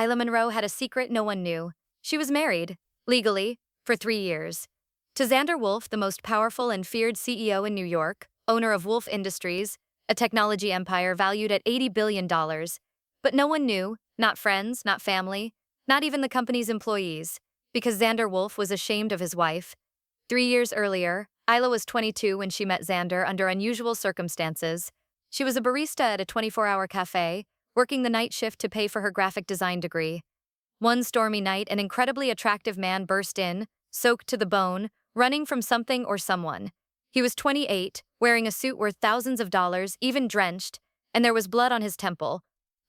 Isla Monroe had a secret no one knew. She was married, legally, for 3 years. To Zander Wolfe, the most powerful and feared CEO in New York, owner of Wolfe Industries, a technology empire valued at $80 billion. But no one knew, not friends, not family, not even the company's employees, because Zander Wolfe was ashamed of his wife. 3 years earlier, Isla was 22 when she met Zander under unusual circumstances. She was a barista at a 24-hour cafe, working the night shift to pay for her graphic design degree. One stormy night, an incredibly attractive man burst in, soaked to the bone, running from something or someone. He was 28, wearing a suit worth thousands of dollars, even drenched, and there was blood on his temple.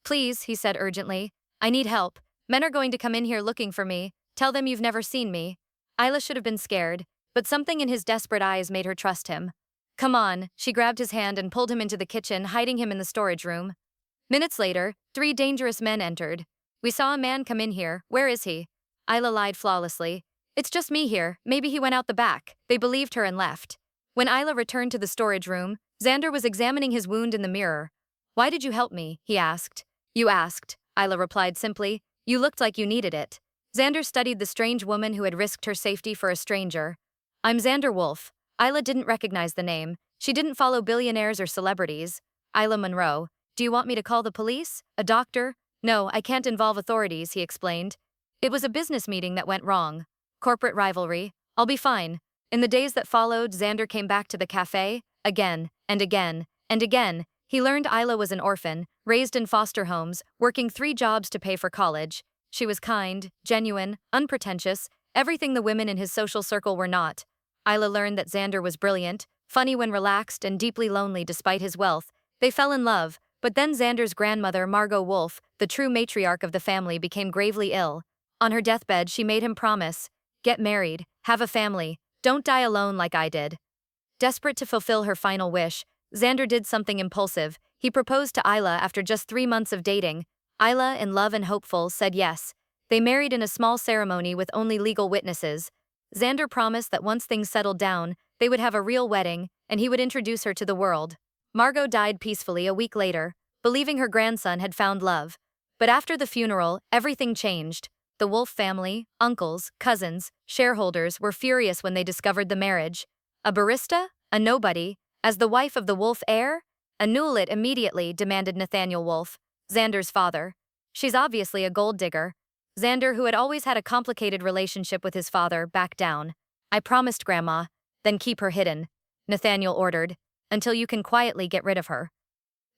"Please," he said urgently, "I need help. Men are going to come in here looking for me. Tell them you've never seen me." Isla should have been scared, but something in his desperate eyes made her trust him. "Come on." She grabbed his hand and pulled him into the kitchen, hiding him in the storage room. Minutes later, 3 dangerous men entered. "We saw a man come in here. Where is he?" Isla lied flawlessly. "It's just me here. Maybe he went out the back." They believed her and left. When Isla returned to the storage room, Zander was examining his wound in the mirror. "Why did you help me?" he asked. "You asked," Isla replied simply. "You looked like you needed it." Zander studied the strange woman who had risked her safety for a stranger. "I'm Zander Wolfe." Isla didn't recognize the name. She didn't follow billionaires or celebrities. "Isla Monroe. Do you want me to call the police? A doctor?" "No, I can't involve authorities," he explained. "It was a business meeting that went wrong. Corporate rivalry. I'll be fine." In the days that followed, Zander came back to the cafe, again, and again, and again. He learned Isla was an orphan, raised in foster homes, working 3 jobs to pay for college. She was kind, genuine, unpretentious, everything the women in his social circle were not. Isla learned that Zander was brilliant, funny when relaxed, and deeply lonely despite his wealth. They fell in love, but then Zander's grandmother, Margot Wolfe, the true matriarch of the family, became gravely ill. On her deathbed, she made him promise, "Get married, have a family, don't die alone like I did." Desperate to fulfill her final wish, Zander did something impulsive. He proposed to Isla after just 3 months of dating. Isla, in love and hopeful, said yes. They married in a small ceremony with only legal witnesses. Zander promised that once things settled down, they would have a real wedding, and he would introduce her to the world. Margot died peacefully a week later, believing her grandson had found love. But after the funeral, everything changed. The Wolfe family, uncles, cousins, shareholders were furious when they discovered the marriage. A barista? A nobody? As the wife of the Wolfe heir? "Annul it immediately," demanded Nathaniel Wolfe, Zander's father. "She's obviously a gold digger." Zander, who had always had a complicated relationship with his father, backed down. "I promised Grandma." "Then keep her hidden," Nathaniel ordered, "until you can quietly get rid of her.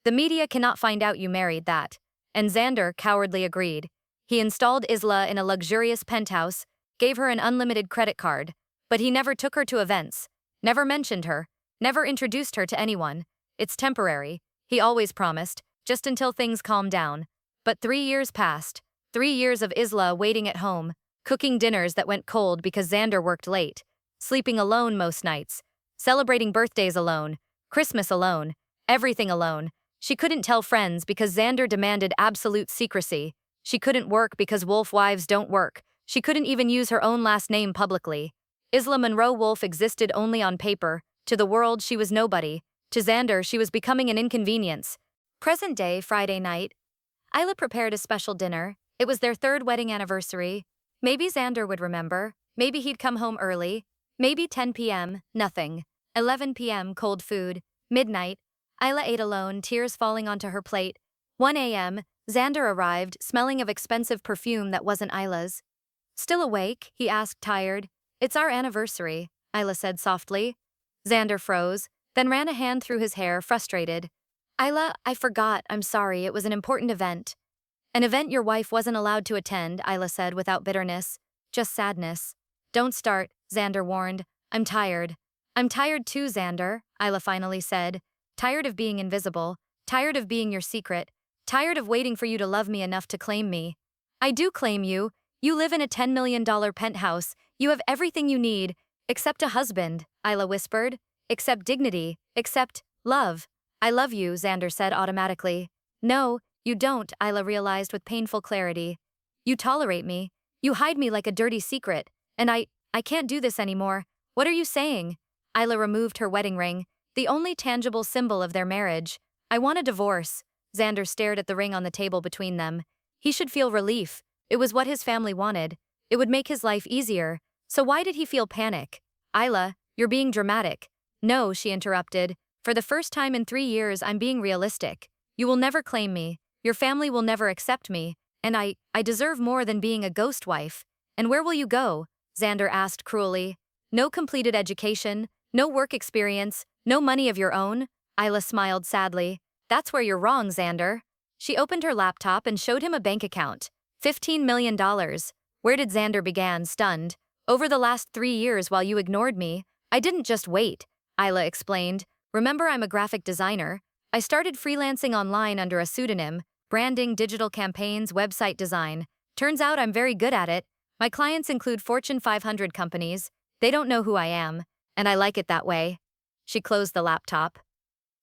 The media cannot find out you married that." And Zander cowardly agreed. He installed Isla in a luxurious penthouse, gave her an unlimited credit card, but he never took her to events, never mentioned her, never introduced her to anyone. "It's temporary," he always promised, "just until things calm down." But 3 years passed. 3 years of Isla waiting at home, cooking dinners that went cold because Zander worked late, sleeping alone most nights, celebrating birthdays alone, Christmas alone, everything alone. She couldn't tell friends because Zander demanded absolute secrecy. She couldn't work because Wolfe wives don't work. She couldn't even use her own last name publicly. Isla Monroe Wolfe existed only on paper. To the world, she was nobody. To Zander, she was becoming an inconvenience. Present day, Friday night. Isla prepared a special dinner. It was their 3rd wedding anniversary. Maybe Zander would remember. Maybe he'd come home early. Maybe 10 p.m., nothing. 11 p.m., cold food. Midnight, Isla ate alone, tears falling onto her plate. 1 a.m., Zander arrived, smelling of expensive perfume that wasn't Isla's. "Still awake?" he asked, tired. "It's our anniversary," Isla said softly. Zander froze, then ran a hand through his hair, frustrated. "Isla, I forgot. I'm sorry. It was an important event." "An event your wife wasn't allowed to attend," Isla said without bitterness. "Just sadness." "Don't start," Zander warned. "I'm tired." "I'm tired too, Zander," Isla finally said. "Tired of being invisible. Tired of being your secret. Tired of waiting for you to love me enough to claim me." "I do claim you. You live in a $10 million penthouse. You have everything you need, except a husband," Isla whispered. "Except dignity. Except love." "I love you," Zander said automatically. "No, you don't," Isla realized with painful clarity. "You tolerate me. You hide me like a dirty secret. And I can't do this anymore. What are you saying?" Isla removed her wedding ring, the only tangible symbol of their marriage. "I want a divorce." Zander stared at the ring on the table between them. He should feel relief. It was what his family wanted. It would make his life easier. So why did he feel panic? Isla, you're being dramatic. No, she interrupted. For the first time in 3 years, I'm being realistic. You will never claim me. Your family will never accept me. And I deserve more than being a ghost wife. And where will you go? Zander asked cruelly. No completed education, no work experience, no money of your own? Isla smiled sadly. That's where you're wrong, Zander. She opened her laptop and showed him a bank account. $15 million. Where did Zander begin, stunned. Over the last 3 years while you ignored me, I didn't just wait, Isla explained. Remember, I'm a graphic designer. I started freelancing online under a pseudonym, branding, digital campaigns, website design. Turns out I'm very good at it. My clients include Fortune 500 companies. They don't know who I am, and I like it that way. She closed the laptop.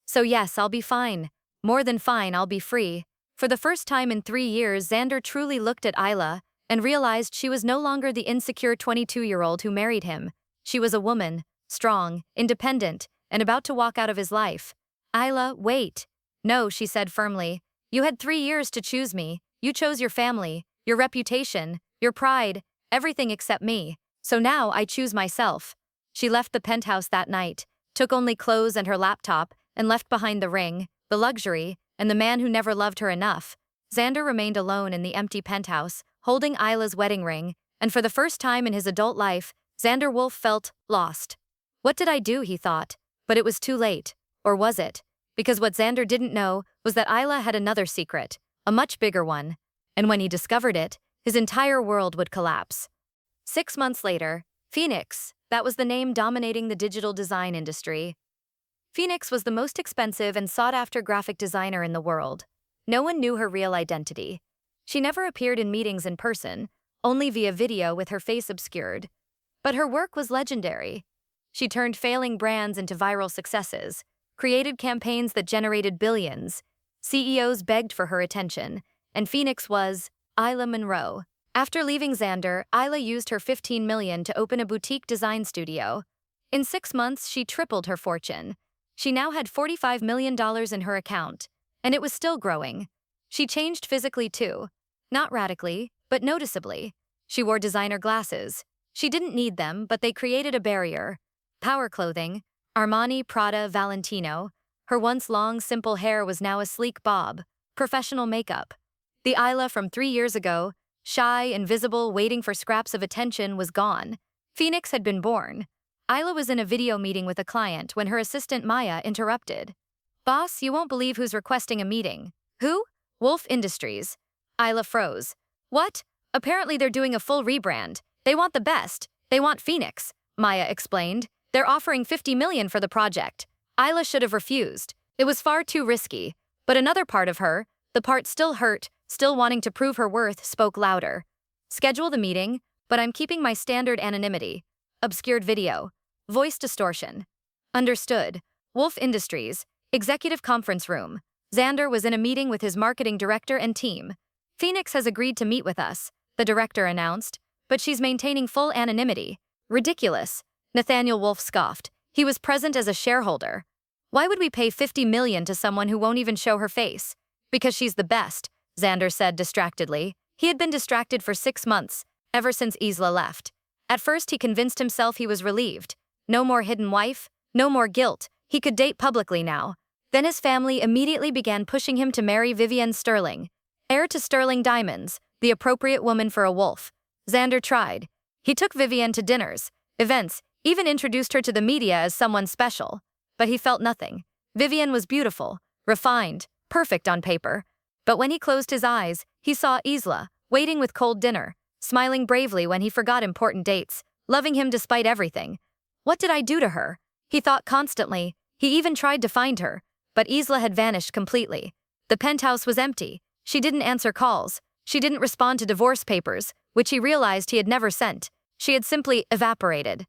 So yes, I'll be fine. More than fine, I'll be free. For the first time in 3 years, Zander truly looked at Isla and realized she was no longer the insecure 22-year-old who married him. She was a woman, strong, independent, and about to walk out of his life. Isla, wait. No, she said firmly. You had 3 years to choose me. You chose your family, your reputation, your pride, everything except me. So now I choose myself. She left the penthouse that night, took only clothes and her laptop, and left behind the ring, the luxury, and the man who never loved her enough. Zander remained alone in the empty penthouse, holding Isla's wedding ring, and for the first time in his adult life, Zander Wolfe felt lost. What did I do, he thought. But it was too late. Or was it? Because what Zander didn't know was that Isla had another secret, a much bigger one. And when he discovered it, his entire world would collapse. 6 months later, Phoenix, that was the name dominating the digital design industry. Phoenix was the most expensive and sought-after graphic designer in the world. No one knew her real identity. She never appeared in meetings in person, only via video with her face obscured. But her work was legendary. She turned failing brands into viral successes, created campaigns that generated billions. CEOs begged for her attention, and Phoenix was Isla Monroe. After leaving Zander, Isla used her $15 million to open a boutique design studio. In 6 months, she tripled her fortune. She now had $45 million in her account, and it was still growing. She changed physically too. Not radically, but noticeably. She wore designer glasses. She didn't need them, but they created a barrier. Power clothing, Armani, Prada, Valentino. Her once long, simple hair was now a sleek bob. Professional makeup. The Isla from 3 years ago, shy, invisible, waiting for scraps of attention, was gone. Phoenix had been born. Isla was in a video meeting with a client when her assistant Maya interrupted. Boss, you won't believe who's requesting a meeting. Who? Wolfe Industries. Isla froze. What? Apparently they're doing a full rebrand. They want the best. They want Phoenix, Maya explained. They're offering $50 million for the project. Isla should have refused. It was far too risky. But another part of her, the part still hurt, still wanting to prove her worth, spoke louder. Schedule the meeting, but I'm keeping my standard anonymity. Obscured video. Voice distortion. Understood. Wolfe Industries. Executive conference room. Zander was in a meeting with his marketing director and team. Phoenix has agreed to meet with us, the director announced, but she's maintaining full anonymity. Ridiculous. Nathaniel Wolfe scoffed. He was present as a shareholder. Why would we pay $50 million to someone who won't even show her face? Because she's the best, Zander said distractedly. He had been distracted for 6 months, ever since Isla left. At first he convinced himself he was relieved. No more hidden wife, no more guilt. He could date publicly now. Then his family immediately began pushing him to marry Vivienne Sterling, heir to Sterling Diamonds, the appropriate woman for a Wolfe. Zander tried. He took Vivienne to dinners, events, even introduced her to the media as someone special. But he felt nothing. Vivienne was beautiful, refined, perfect on paper. But when he closed his eyes, he saw Isla, waiting with cold dinner, smiling bravely when he forgot important dates, loving him despite everything. What did I do to her? He thought constantly. He even tried to find her. But Isla had vanished completely. The penthouse was empty. She didn't answer calls. She didn't respond to divorce papers, which he realized he had never sent. She had simply evaporated.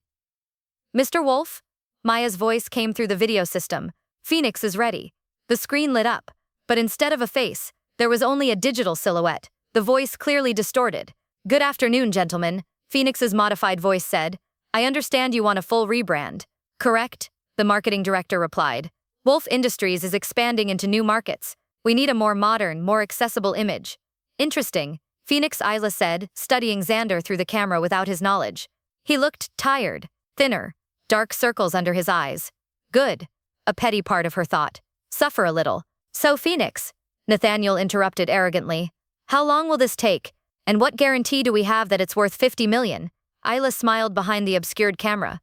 Mr. Wolfe? Maya's voice came through the video system. Phoenix is ready. The screen lit up. But instead of a face, there was only a digital silhouette, the voice clearly distorted. Good afternoon, gentlemen, Phoenix's modified voice said. I understand you want a full rebrand. Correct? The marketing director replied. Wolfe Industries is expanding into new markets. We need a more modern, more accessible image. Interesting, Phoenix Isla said, studying Zander through the camera without his knowledge. He looked tired, thinner, dark circles under his eyes. Good. A petty part of her thought. Suffer a little. So Phoenix, Nathaniel interrupted arrogantly. How long will this take? And what guarantee do we have that it's worth 50 million? Isla smiled behind the obscured camera.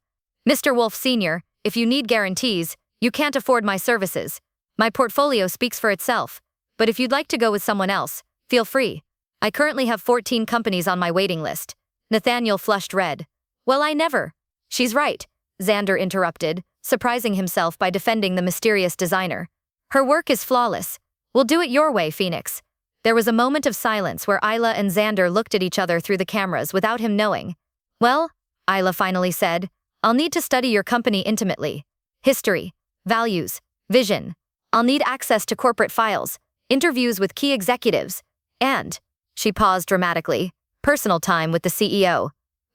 Mr. Wolfe Sr., if you need guarantees, you can't afford my services. My portfolio speaks for itself. But if you'd like to go with someone else, feel free. I currently have 14 companies on my waiting list. Nathaniel flushed red. Well, I never. She's right, Zander interrupted, surprising himself by defending the mysterious designer. Her work is flawless. We'll do it your way, Phoenix. There was a moment of silence where Isla and Zander looked at each other through the cameras without him knowing. Well, Isla finally said, I'll need to study your company intimately. History, values, vision. I'll need access to corporate files, interviews with key executives, and, she paused dramatically, personal time with the CEO.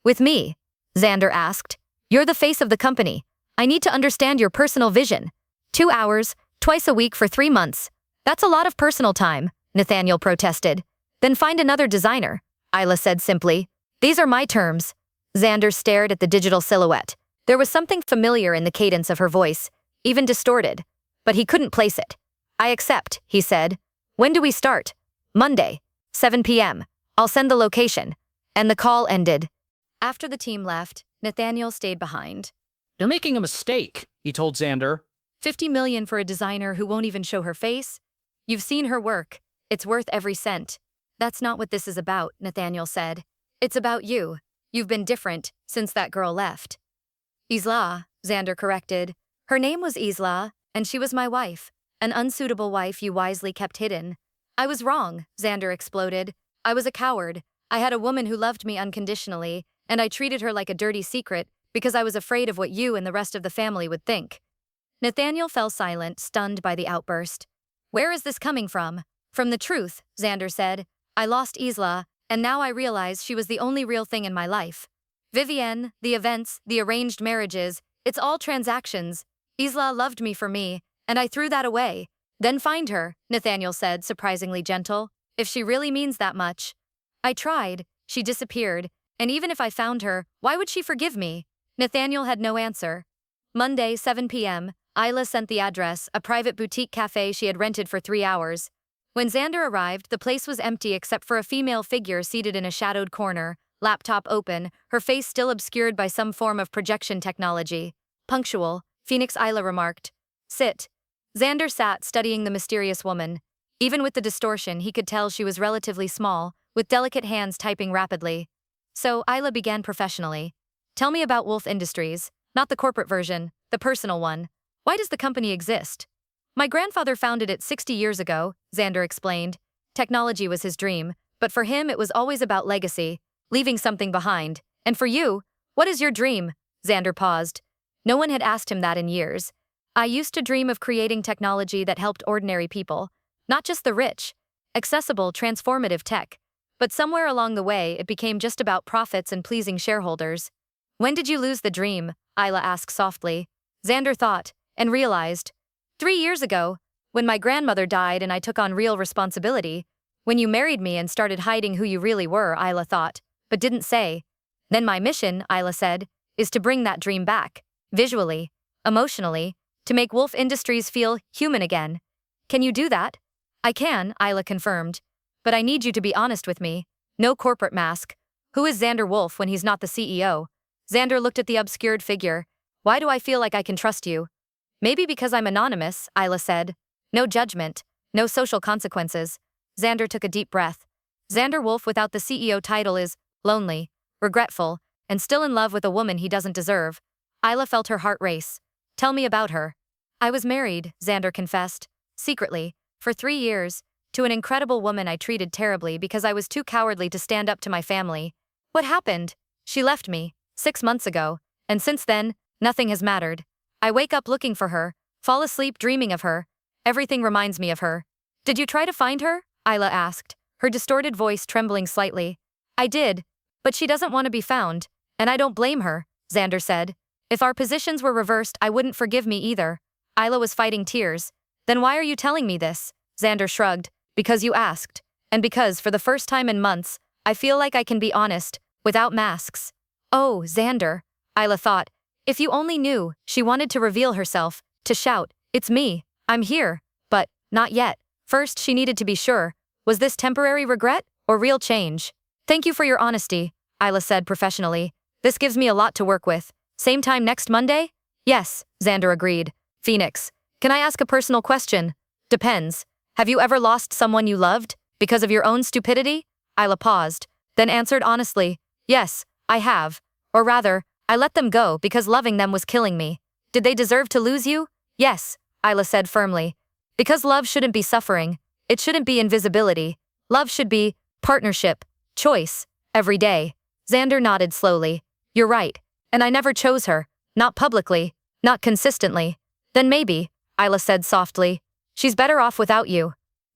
With me? Zander asked. You're the face of the company. I need to understand your personal vision. 2 hours, twice a week for 3 months. That's a lot of personal time, Nathaniel protested. Then find another designer, Isla said simply. These are my terms. Zander stared at the digital silhouette. There was something familiar in the cadence of her voice, even distorted. But he couldn't place it. I accept, he said. When do we start? Monday, 7 p.m. I'll send the location. And the call ended. After the team left, Nathaniel stayed behind. You're making a mistake, he told Zander. 50 million for a designer who won't even show her face? You've seen her work. It's worth every cent. That's not what this is about, Nathaniel said. It's about you. You've been different since that girl left. Isla, Zander corrected. Her name was Isla, and she was my wife. An unsuitable wife you wisely kept hidden. I was wrong, Zander exploded. I was a coward. I had a woman who loved me unconditionally, and I treated her like a dirty secret because I was afraid of what you and the rest of the family would think. Nathaniel fell silent, stunned by the outburst. Where is this coming from? From the truth, Zander said. I lost Isla, and now I realize she was the only real thing in my life. Vivienne, the events, the arranged marriages, it's all transactions. Isla loved me for me, and I threw that away. Then find her, Nathaniel said, surprisingly gentle. If she really means that much. I tried. She disappeared. And even if I found her, why would she forgive me? Nathaniel had no answer. Monday, 7 p.m., Isla sent the address, a private boutique cafe she had rented for 3 hours. When Zander arrived, the place was empty except for a female figure seated in a shadowed corner, laptop open, her face still obscured by some form of projection technology. Punctual, Phoenix Isla remarked. Sit. Zander sat, studying the mysterious woman. Even with the distortion, he could tell she was relatively small, with delicate hands typing rapidly. So Isla began professionally. Tell me about Wolfe Industries, not the corporate version, the personal one. Why does the company exist? My grandfather founded it 60 years ago, Zander explained. Technology was his dream, but for him it was always about legacy, leaving something behind. And for you, what is your dream? Zander paused. No one had asked him that in years. I used to dream of creating technology that helped ordinary people, not just the rich, accessible, transformative tech. But somewhere along the way, it became just about profits and pleasing shareholders. When did you lose the dream? Isla asked softly. Zander thought, and realized. 3 years ago, when my grandmother died and I took on real responsibility. When you married me and started hiding who you really were, Isla thought, but didn't say. Then my mission, Isla said, is to bring that dream back, visually, emotionally, to make Wolfe Industries feel human again. Can you do that? I can, Isla confirmed. But I need you to be honest with me. No corporate mask. Who is Zander Wolfe when he's not the CEO? Zander looked at the obscured figure. Why do I feel like I can trust you? Maybe because I'm anonymous, Isla said. No judgment, no social consequences. Zander took a deep breath. Zander Wolfe without the CEO title is lonely, regretful, and still in love with a woman he doesn't deserve. Isla felt her heart race. Tell me about her. I was married, Zander confessed, secretly, for 3 years, to an incredible woman I treated terribly because I was too cowardly to stand up to my family. What happened? She left me, 6 months ago, and since then, nothing has mattered. I wake up looking for her, fall asleep dreaming of her. Everything reminds me of her. Did you try to find her? Isla asked, her distorted voice trembling slightly. I did, but she doesn't want to be found, and I don't blame her, Zander said. If our positions were reversed, I wouldn't forgive me either. Isla was fighting tears. Then why are you telling me this? Zander shrugged. Because you asked. And because, for the first time in months, I feel like I can be honest, without masks. Oh, Zander, Isla thought. If you only knew, she wanted to reveal herself, to shout, "It's me, I'm here." But, not yet. First, she needed to be sure. Was this temporary regret, or real change? "Thank you for your honesty," Isla said professionally. "This gives me a lot to work with. Same time next Monday?" "Yes," Zander agreed. "Phoenix, can I ask a personal question?" "Depends. Have you ever lost someone you loved, because of your own stupidity?" Isla paused, then answered honestly, "Yes, I have. Or rather, I let them go because loving them was killing me." "Did they deserve to lose you?" "Yes," Isla said firmly. "Because love shouldn't be suffering. It shouldn't be invisibility. Love should be partnership, choice, every day." Zander nodded slowly. "You're right. And I never chose her. Not publicly. Not consistently." "Then maybe," Isla said softly, "she's better off without you."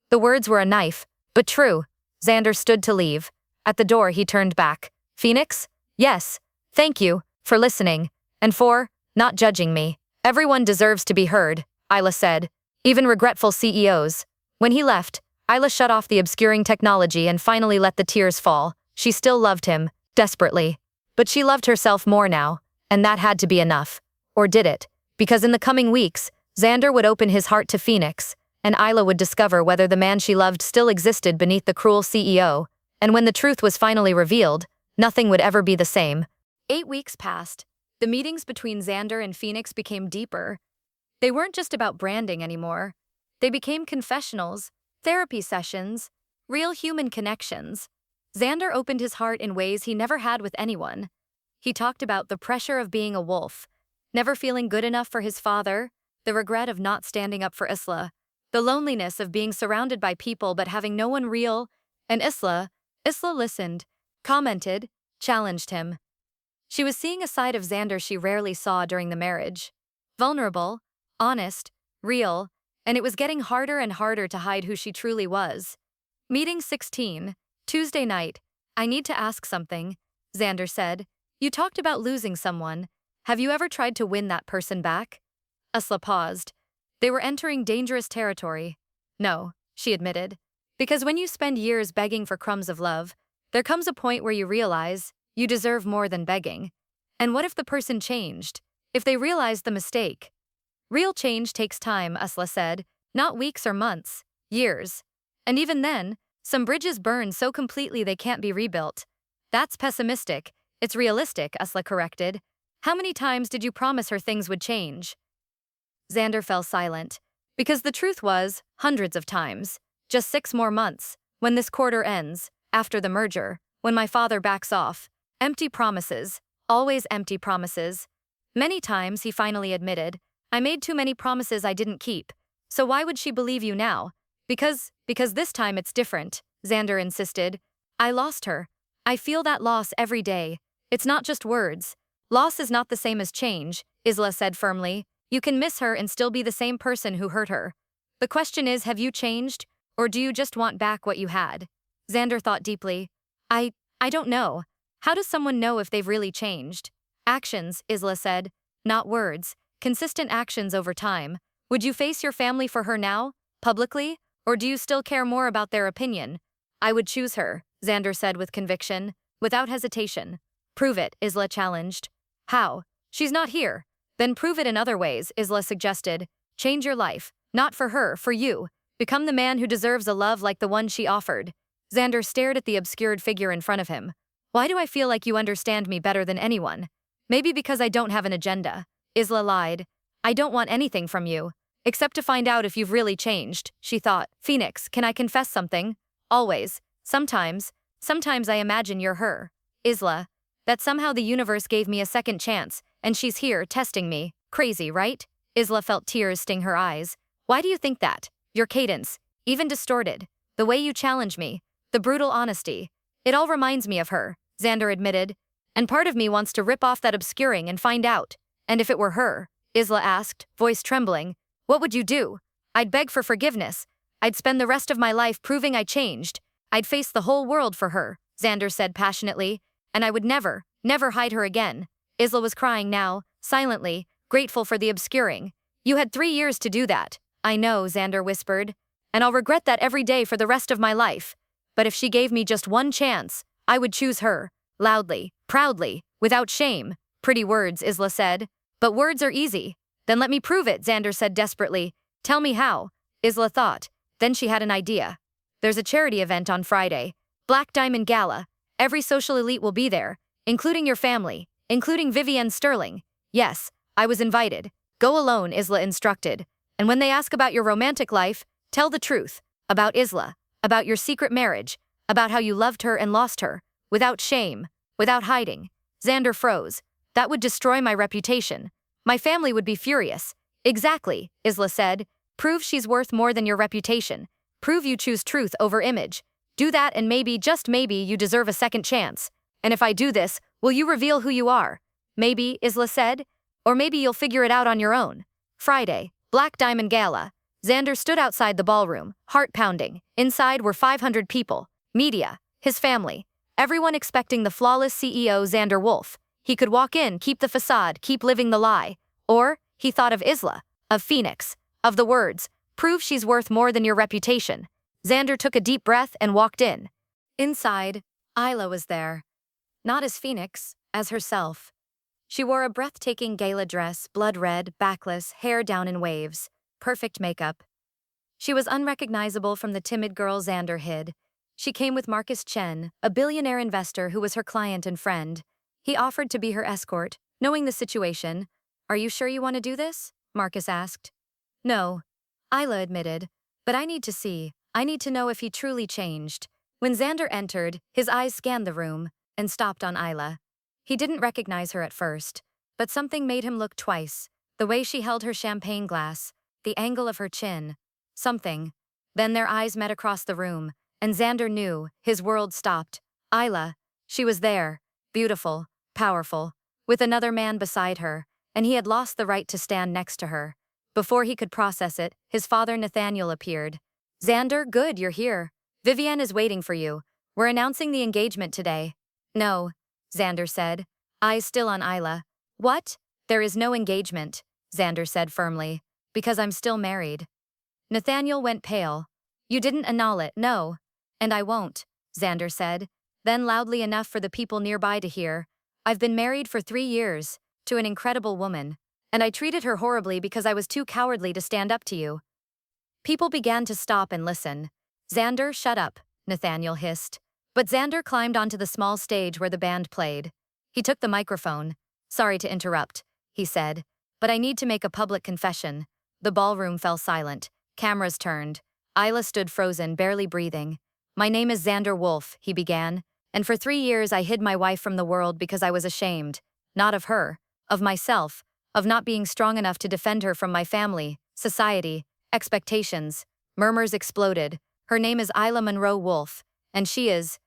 The words were a knife, but true. Zander stood to leave. At the door he turned back. "Phoenix? Yes. Thank you, for listening. And for not judging me. Everyone deserves to be heard," Isla said. "Even regretful CEOs." When he left, Isla shut off the obscuring technology and finally let the tears fall. She still loved him, desperately. But she loved herself more now, and that had to be enough. Or did it? Because in the coming weeks, Zander would open his heart to Phoenix, and Isla would discover whether the man she loved still existed beneath the cruel CEO. And when the truth was finally revealed, nothing would ever be the same. 8 weeks passed. The meetings between Zander and Phoenix became deeper. They weren't just about branding anymore. They became confessionals, therapy sessions, real human connections. Zander opened his heart in ways he never had with anyone. He talked about the pressure of being a wolf, never feeling good enough for his father, the regret of not standing up for Isla, the loneliness of being surrounded by people but having no one real, and Isla listened, commented, challenged him. She was seeing a side of Zander she rarely saw during the marriage. Vulnerable, honest, real, and it was getting harder and harder to hide who she truly was. Meeting 16, Tuesday night. "I need to ask something," Zander said. "You talked about losing someone. Have you ever tried to win that person back?" Isla paused. They were entering dangerous territory. "No," she admitted. "Because when you spend years begging for crumbs of love, there comes a point where you realize you deserve more than begging. And what if the person changed? If they realized the mistake?" "Real change takes time," Isla said. "Not weeks or months. Years. And even then, some bridges burn so completely they can't be rebuilt." "That's pessimistic. It's realistic," Isla corrected. "How many times did you promise her things would change?" Zander fell silent. "Because the truth was, hundreds of times. Just 6 more months. When this quarter ends. After the merger. When my father backs off. Empty promises. Always empty promises." Many times, he finally admitted. "I made too many promises I didn't keep. So why would she believe you now?" Because this time it's different," Zander insisted. "I lost her. I feel that loss every day. It's not just words. Loss is not the same as change," Isla said firmly. "You can miss her and still be the same person who hurt her. The question is, have you changed, or do you just want back what you had?" Zander thought deeply. I don't know. How does someone know if they've really changed?" "Actions," Isla said. "Not words. Consistent actions over time. Would you face your family for her now, publicly, or do you still care more about their opinion?" "I would choose her," Zander said with conviction, without hesitation. "Prove it," Isla challenged. "How?" "She's not here." "Then prove it in other ways," Isla suggested. "Change your life. Not for her, for you. Become the man who deserves a love like the one she offered." Zander stared at the obscured figure in front of him. "Why do I feel like you understand me better than anyone?" "Maybe because I don't have an agenda," Isla lied. "I don't want anything from you. Except to find out if you've really changed," she thought. "Phoenix, can I confess something?" "Always. Sometimes I imagine you're her." "Isla. That somehow the universe gave me a second chance, and she's here, testing me. Crazy, right?" Isla felt tears sting her eyes. "Why do you think that? Your cadence, even distorted. The way you challenge me. The brutal honesty. It all reminds me of her," Zander admitted. "And part of me wants to rip off that obscuring and find out." "And if it were her?" Isla asked, voice trembling. "What would you do?" "I'd beg for forgiveness. I'd spend the rest of my life proving I changed. I'd face the whole world for her," Zander said passionately. "And I would never hide her again." Isla was crying now, silently, grateful for the obscuring. "You had 3 years to do that." "I know," Zander whispered. "And I'll regret that every day for the rest of my life. But if she gave me just one chance, I would choose her. Loudly, proudly, without shame. Pretty words, Isla said. But words are easy. Then let me prove it, Zander said desperately. Tell me how. Isla thought. Then she had an idea. There's a charity event on Friday. Black Diamond Gala. Every social elite will be there, including your family, including Vivienne Sterling. Yes, I was invited. Go alone, Isla instructed. And when they ask about your romantic life, tell the truth. About Isla. About your secret marriage. About how you loved her and lost her. Without shame. Without hiding. Zander froze. That would destroy my reputation. My family would be furious. Exactly, Isla said. Prove she's worth more than your reputation. Prove you choose truth over image. Do that and maybe, just maybe, you deserve a second chance. And if I do this, will you reveal who you are? Maybe, Isla said. Or maybe you'll figure it out on your own. Friday, Black Diamond Gala. Zander stood outside the ballroom, heart pounding. Inside were 500 people. Media. His family. Everyone expecting the flawless CEO Zander Wolfe. He could walk in, keep the facade, keep living the lie. Or, he thought of Isla. Of Phoenix. Of the words, prove she's worth more than your reputation. Zander took a deep breath and walked in. Inside, Isla was there. Not as Phoenix, as herself. She wore a breathtaking gala dress, blood red, backless, hair down in waves. Perfect makeup. She was unrecognizable from the timid girl Zander HID. She came with Marcus Chen, a billionaire investor who was her client and friend. He offered to be her escort, knowing the situation. Are you sure you want to do this? Marcus asked. No. Isla admitted. But I need to see. I need to know if he truly changed. When Zander entered, his eyes scanned the room and stopped on Isla. He didn't recognize her at first, but something made him look twice. The way she held her champagne glass, the angle of her chin. Something. Then their eyes met across the room, and Zander knew, his world stopped. Isla. She was there. Beautiful. Powerful. With another man beside her, and he had lost the right to stand next to her. Before he could process it, his father Nathaniel appeared. Zander, good, you're here. Vivienne is waiting for you. We're announcing the engagement today. No, Zander said, eyes still on Isla. What? There is no engagement, Zander said firmly, because I'm still married. Nathaniel went pale. You didn't annul it, no. And I won't, Zander said, then loudly enough for the people nearby to hear. I've been married for 3 years, to an incredible woman, and I treated her horribly because I was too cowardly to stand up to you. People began to stop and listen. Zander, shut up, Nathaniel hissed. But Zander climbed onto the small stage where the band played. He took the microphone. Sorry to interrupt, he said, but I need to make a public confession. The ballroom fell silent. Cameras turned. Isla stood frozen, barely breathing. My name is Zander Wolfe, he began, and for 3 years I hid my wife from the world because I was ashamed. Not of her, of myself, of not being strong enough to defend her from my family, society, expectations. Murmurs exploded. Her name is Isla Monroe Wolfe, and she is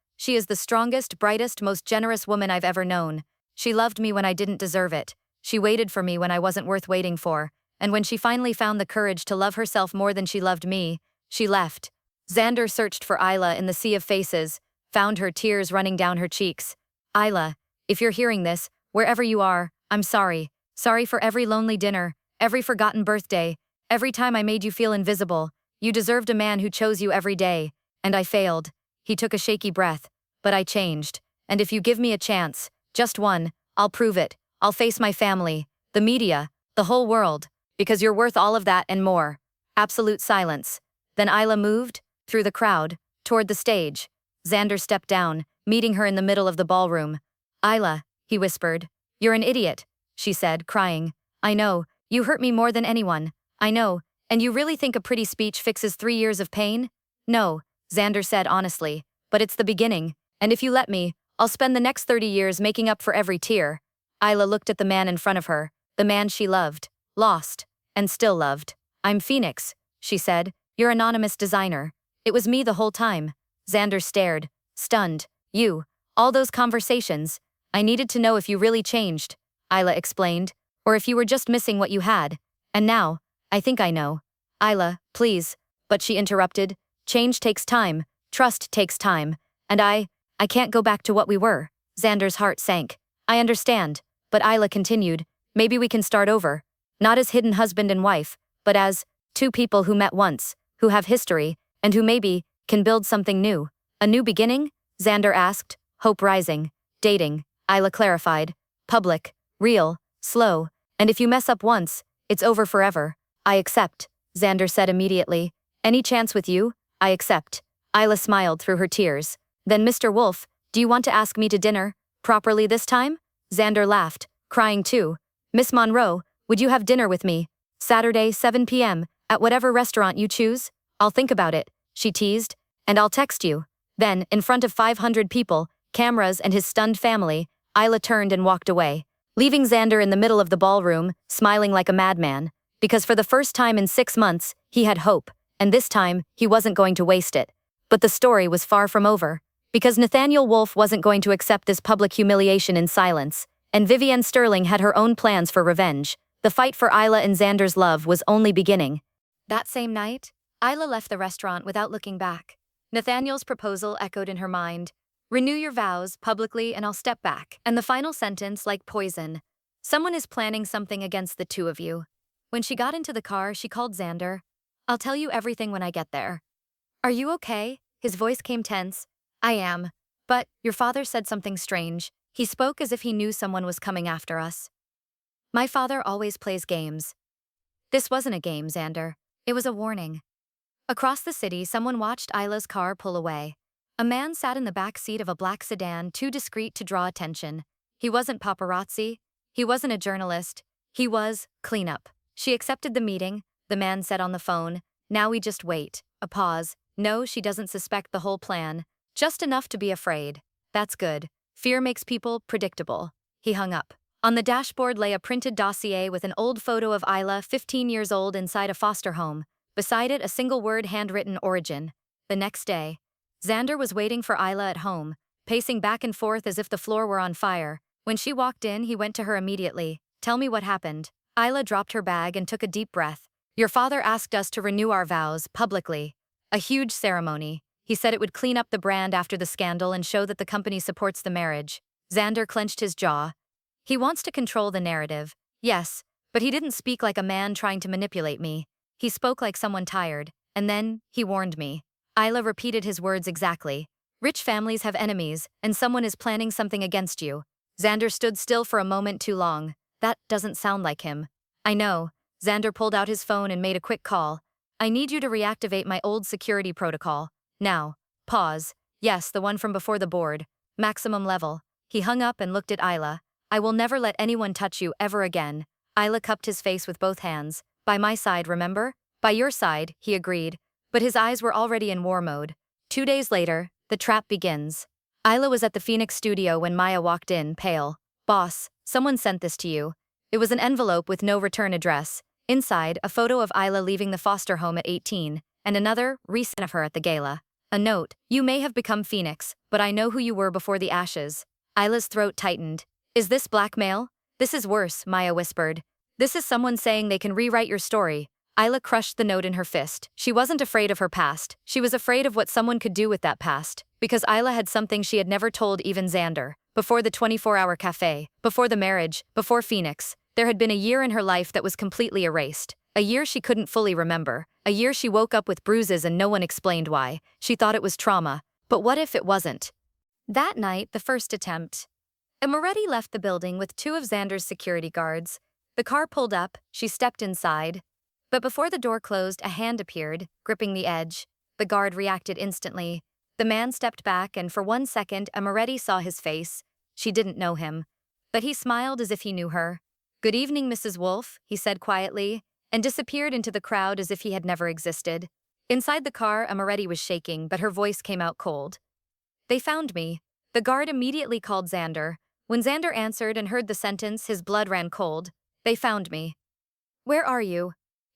the strongest, brightest, most generous woman I've ever known. She loved me when I didn't deserve it. She waited for me when I wasn't worth waiting for, and when she finally found the courage to love herself more than she loved me, she left. Zander searched for Isla in the sea of faces, found her, tears running down her cheeks. Isla, if you're hearing this, wherever you are, I'm sorry. Sorry for every lonely dinner, every forgotten birthday, every time I made you feel invisible. You deserved a man who chose you every day, and I failed. He took a shaky breath. But I changed. And if you give me a chance, just one, I'll prove it. I'll face my family, the media, the whole world, because you're worth all of that and more. Absolute silence. Then Isla moved, through the crowd, toward the stage. Zander stepped down, meeting her in the middle of the ballroom. Isla, he whispered. You're an idiot, she said, crying. I know, you hurt me more than anyone. I know, and you really think a pretty speech fixes 3 years of pain? No, Zander said honestly, but it's the beginning. And if you let me, I'll spend the next 30 years making up for every tear. Isla looked at the man in front of her, the man she loved, lost, and still loved. I'm Phoenix, she said, your anonymous designer. It was me the whole time. Zander stared, stunned. You, all those conversations. I needed to know if you really changed, Isla explained, or if you were just missing what you had. And now, I think I know. Isla, please. But she interrupted. Change takes time, trust takes time, and I can't go back to what we were. Zander's heart sank. I understand, but Isla continued, maybe we can start over. Not as hidden husband and wife, but as 2 people who met once, who have history, and who maybe can build something new. A new beginning? Zander asked, hope rising. Dating, Isla clarified. Public, real, slow, and if you mess up once, it's over forever. I accept, Zander said immediately. Any chance with you? I accept. Isla smiled through her tears. Then Mr. Wolfe, do you want to ask me to dinner? Properly this time? Zander laughed, crying too. Miss Monroe, would you have dinner with me? Saturday, 7 p.m., at whatever restaurant you choose? I'll think about it, she teased. And I'll text you. Then, in front of 500 people, cameras and his stunned family, Isla turned and walked away, leaving Zander in the middle of the ballroom, smiling like a madman. Because for the first time in 6 months, he had hope, and this time, he wasn't going to waste it. But the story was far from over. Because Nathaniel Wolfe wasn't going to accept this public humiliation in silence, and Vivienne Sterling had her own plans for revenge. The fight for Isla and Zander's love was only beginning. That same night, Isla left the restaurant without looking back. Nathaniel's proposal echoed in her mind. Renew your vows publicly and I'll step back. And the final sentence like poison. Someone is planning something against the two of you. When she got into the car, she called Zander. I'll tell you everything when I get there. Are you okay? His voice came tense. I am. But your father said something strange. He spoke as if he knew someone was coming after us. My father always plays games. This wasn't a game, Zander. It was a warning. Across the city, someone watched Isla's car pull away. A man sat in the back seat of a black sedan, too discreet to draw attention. He wasn't paparazzi. He wasn't a journalist. He was cleanup. She accepted the meeting, the man said on the phone. Now we just wait. A pause. No, she doesn't suspect the whole plan. Just enough to be afraid. That's good. Fear makes people predictable. He hung up. On the dashboard lay a printed dossier with an old photo of Isla, 15 years old, inside a foster home. Beside it, a single word handwritten, origin. The next day, Zander was waiting for Isla at home, pacing back and forth as if the floor were on fire. When she walked in, he went to her immediately. Tell me what happened. Isla dropped her bag and took a deep breath. Your father asked us to renew our vows, publicly. A huge ceremony. He said it would clean up the brand after the scandal and show that the company supports the marriage. Zander clenched his jaw. He wants to control the narrative. Yes, but he didn't speak like a man trying to manipulate me. He spoke like someone tired, and then, he warned me. Isla repeated his words exactly. Rich families have enemies, and someone is planning something against you. Zander stood still for a moment too long. That doesn't sound like him. I know. Zander pulled out his phone and made a quick call. I need you to reactivate my old security protocol. Now. Pause. Yes, the one from before the board. Maximum level. He hung up and looked at Isla. I will never let anyone touch you ever again. Isla cupped his face with both hands. By my side, remember? By your side, he agreed. But his eyes were already in war mode. 2 days later, the trap begins. Isla was at the Phoenix studio when Maya walked in, pale. Boss, someone sent this to you. It was an envelope with no return address. Inside, a photo of Isla leaving the foster home at 18, and another, recent of her at the gala. A note, you may have become Phoenix, but I know who you were before the ashes. Isla's throat tightened. Is this blackmail? This is worse, Maya whispered. This is someone saying they can rewrite your story. Isla crushed the note in her fist. She wasn't afraid of her past. She was afraid of what someone could do with that past. Because Isla had something she had never told even Zander. Before the 24-hour cafe, before the marriage, before Phoenix, there had been a year in her life that was completely erased. A year she couldn't fully remember. A year she woke up with bruises and no one explained why. She thought it was trauma. But what if it wasn't? That night, the first attempt. Moretti left the building with 2 of Zander's security guards. The car pulled up, she stepped inside. But before the door closed, a hand appeared, gripping the edge. The guard reacted instantly. The man stepped back and for 1 second, Moretti saw his face. She didn't know him. But he smiled as if he knew her. Good evening, Mrs. Wolfe, he said quietly, and disappeared into the crowd as if he had never existed. Inside the car, Moretti was shaking, but her voice came out cold. They found me. The guard immediately called Zander. When Zander answered and heard the sentence, his blood ran cold. They found me. Where are you?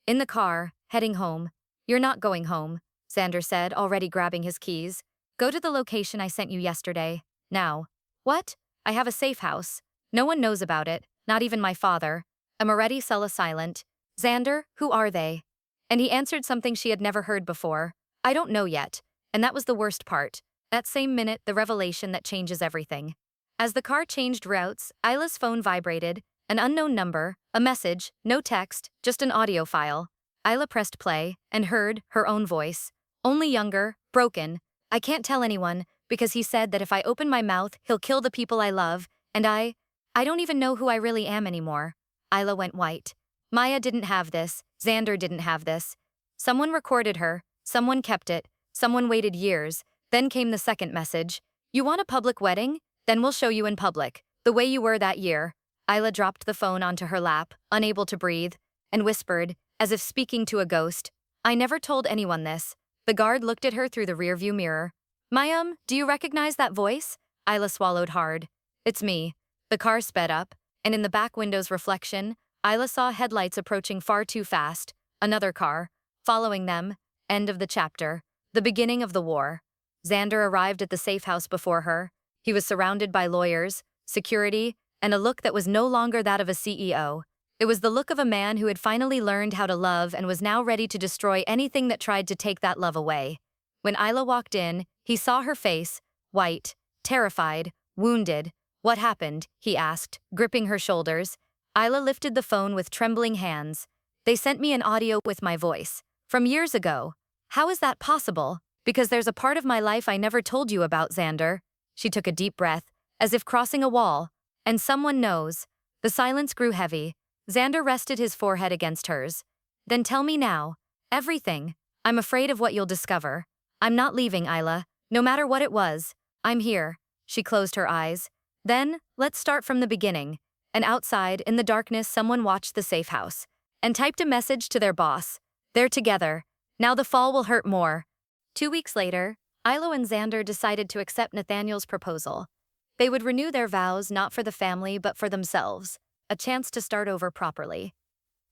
In the car, heading home. You're not going home, Zander said, already grabbing his keys. Go to the location I sent you yesterday. Now. What? I have a safe house. No one knows about it, not even my father. Moretti fell silent. Zander, who are they? And he answered something she had never heard before. I don't know yet. And that was the worst part. That same minute, the revelation that changes everything. As the car changed routes, Isla's phone vibrated. An unknown number, a message, no text, just an audio file. Isla pressed play and heard her own voice. Only younger, broken, I can't tell anyone, because he said that if I open my mouth, he'll kill the people I love, and I don't even know who I really am anymore. Isla went white. Maya didn't have this, Zander didn't have this. Someone recorded her, someone kept it, someone waited years, then came the second message. You want a public wedding? Then we'll show you in public, the way you were that year. Isla dropped the phone onto her lap, unable to breathe, and whispered, as if speaking to a ghost, I never told anyone this. The guard looked at her through the rearview mirror. Mayam, do you recognize that voice? Isla swallowed hard. It's me. The car sped up, and in the back window's reflection, Isla saw headlights approaching far too fast, another car, following them, end of the chapter, the beginning of the war. Zander arrived at the safe house before her. He was surrounded by lawyers, security, and a look that was no longer that of a CEO. It was the look of a man who had finally learned how to love and was now ready to destroy anything that tried to take that love away. When Isla walked in, he saw her face, white, terrified, wounded. What happened? He asked, gripping her shoulders. Isla lifted the phone with trembling hands. They sent me an audio with my voice. From years ago. How is that possible? Because there's a part of my life I never told you about, Zander. She took a deep breath, as if crossing a wall. And someone knows. The silence grew heavy. Zander rested his forehead against hers. Then tell me now. Everything. I'm afraid of what you'll discover. I'm not leaving, Isla. No matter what it was. I'm here. She closed her eyes. Then, let's start from the beginning. And outside, in the darkness, someone watched the safe house and typed a message to their boss. They're together. Now the fall will hurt more. 2 weeks later, Isla and Zander decided to accept Nathaniel's proposal. They would renew their vows not for the family but for themselves, a chance to start over properly.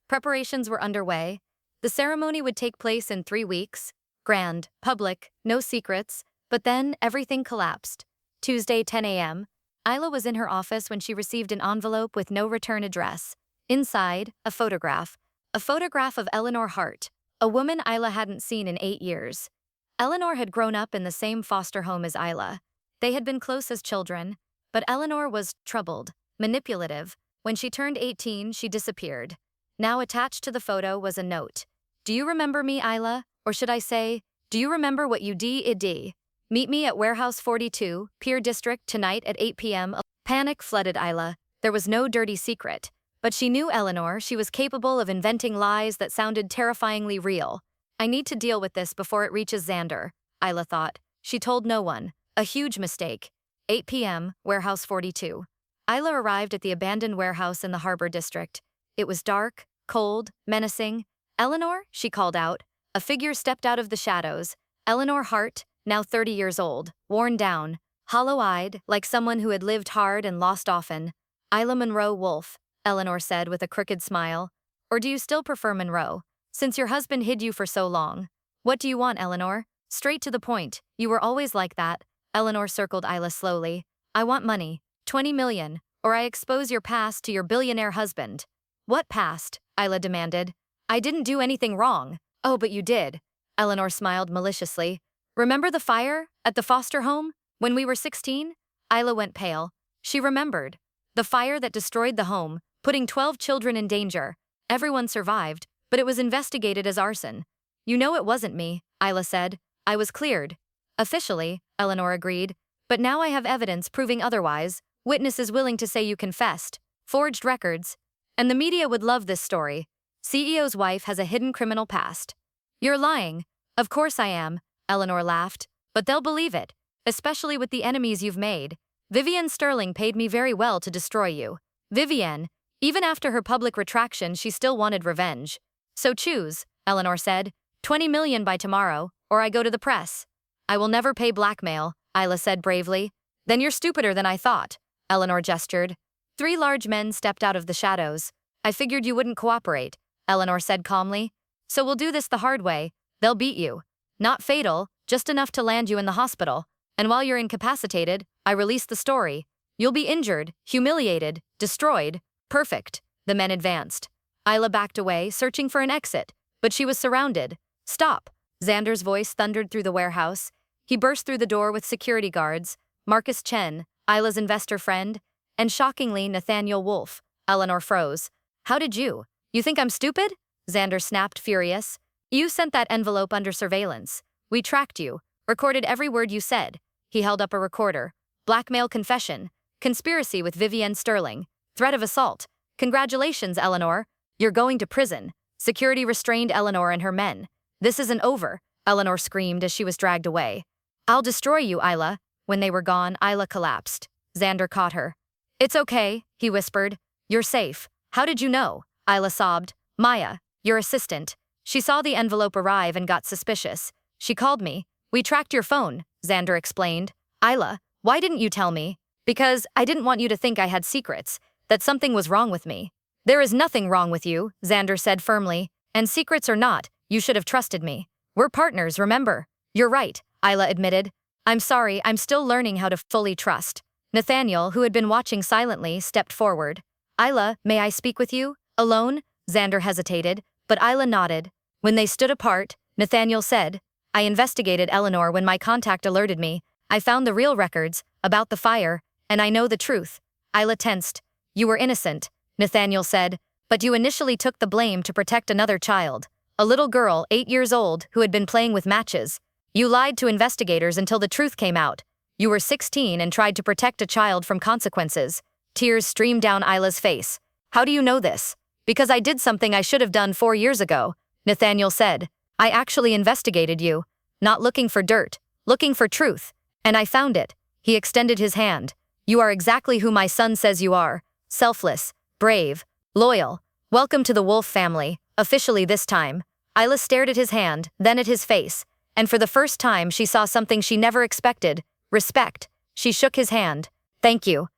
Preparations were underway. The ceremony would take place in 3 weeks. Grand, public, no secrets, but then everything collapsed. Tuesday, 10 a.m., Isla was in her office when she received an envelope with no return address. Inside, a photograph of Eleanor Hart, a woman Isla hadn't seen in 8 years. Eleanor had grown up in the same foster home as Isla. They had been close as children, but Eleanor was troubled, manipulative. When she turned 18, she disappeared. Now attached to the photo was a note. Do you remember me, Isla? Or should I say, do you remember what you did? Meet me at Warehouse 42, Pier District, tonight at 8 p.m. Panic flooded Isla. There was no dirty secret. But she knew Eleanor. She was capable of inventing lies that sounded terrifyingly real. I need to deal with this before it reaches Zander, Isla thought. She told no one. A huge mistake. 8 p.m., Warehouse 42. Isla arrived at the abandoned warehouse in the Harbor District. It was dark, cold, menacing. Eleanor, she called out. A figure stepped out of the shadows. Eleanor Hart, now 30 years old, worn down, hollow-eyed, like someone who had lived hard and lost often. Isla Monroe Wolfe, Eleanor said with a crooked smile. Or do you still prefer Monroe? Since your husband hid you for so long. What do you want, Eleanor? Straight to the point. You were always like that. Eleanor circled Isla slowly. I want money. 20 million. Or I expose your past to your billionaire husband. What past? Isla demanded. I didn't do anything wrong. Oh, but you did. Eleanor smiled maliciously. Remember the fire? At the foster home? When we were 16? Isla went pale. She remembered. The fire that destroyed the home, putting 12 children in danger. Everyone survived, but it was investigated as arson. You know it wasn't me, Isla said. I was cleared. Officially, Eleanor agreed. But now I have evidence proving otherwise. Witnesses willing to say you confessed. Forged records. And the media would love this story. CEO's wife has a hidden criminal past. You're lying. Of course I am, Eleanor laughed. But they'll believe it. Especially with the enemies you've made. Vivienne Sterling paid me very well to destroy you. Vivienne, even after her public retraction, she still wanted revenge. So choose, Eleanor said. 20 million by tomorrow, or I go to the press. I will never pay blackmail, Isla said bravely. Then you're stupider than I thought, Eleanor gestured. 3 large men stepped out of the shadows. I figured you wouldn't cooperate, Eleanor said calmly. So we'll do this the hard way. They'll beat you. Not fatal, just enough to land you in the hospital. And while you're incapacitated, I release the story. You'll be injured, humiliated, destroyed. Perfect. The men advanced. Isla backed away, searching for an exit, but she was surrounded. Stop. Zander's voice thundered through the warehouse. He burst through the door with security guards, Marcus Chen, Isla's investor friend, and shockingly Nathaniel Wolfe. Eleanor froze. How did you? You think I'm stupid? Zander snapped, furious. You sent that envelope under surveillance. We tracked you. Recorded every word you said. He held up a recorder. Blackmail confession. Conspiracy with Vivienne Sterling. Threat of assault. Congratulations, Eleanor. You're going to prison. Security restrained Eleanor and her men. This isn't over, Eleanor screamed as she was dragged away. I'll destroy you, Isla. When they were gone, Isla collapsed. Zander caught her. It's okay, he whispered. You're safe. How did you know? Isla sobbed. Maya, your assistant. She saw the envelope arrive and got suspicious. She called me. We tracked your phone, Zander explained. Isla, why didn't you tell me? Because I didn't want you to think I had secrets, that something was wrong with me. There is nothing wrong with you, Zander said firmly. And secrets or not, you should have trusted me. We're partners, remember? You're right, Isla admitted. I'm sorry, I'm still learning how to fully trust. Nathaniel, who had been watching silently, stepped forward. Isla, may I speak with you? Alone? Zander hesitated, but Isla nodded. When they stood apart, Nathaniel said, I investigated Eleanor when my contact alerted me. I found the real records, about the fire, and I know the truth. Isla tensed. You were innocent, Nathaniel said, but you initially took the blame to protect another child. A little girl, 8 years old, who had been playing with matches. You lied to investigators until the truth came out. You were 16 and tried to protect a child from consequences. Tears streamed down Isla's face. How do you know this? Because I did something I should have done 4 years ago, Nathaniel said. I actually investigated you. Not looking for dirt, looking for truth. And I found it. He extended his hand. You are exactly who my son says you are. Selfless, brave, loyal. Welcome to the Wolfe family, officially this time. Isla stared at his hand, then at his face. And for the first time she saw something she never expected. Respect. She shook his hand. Thank you.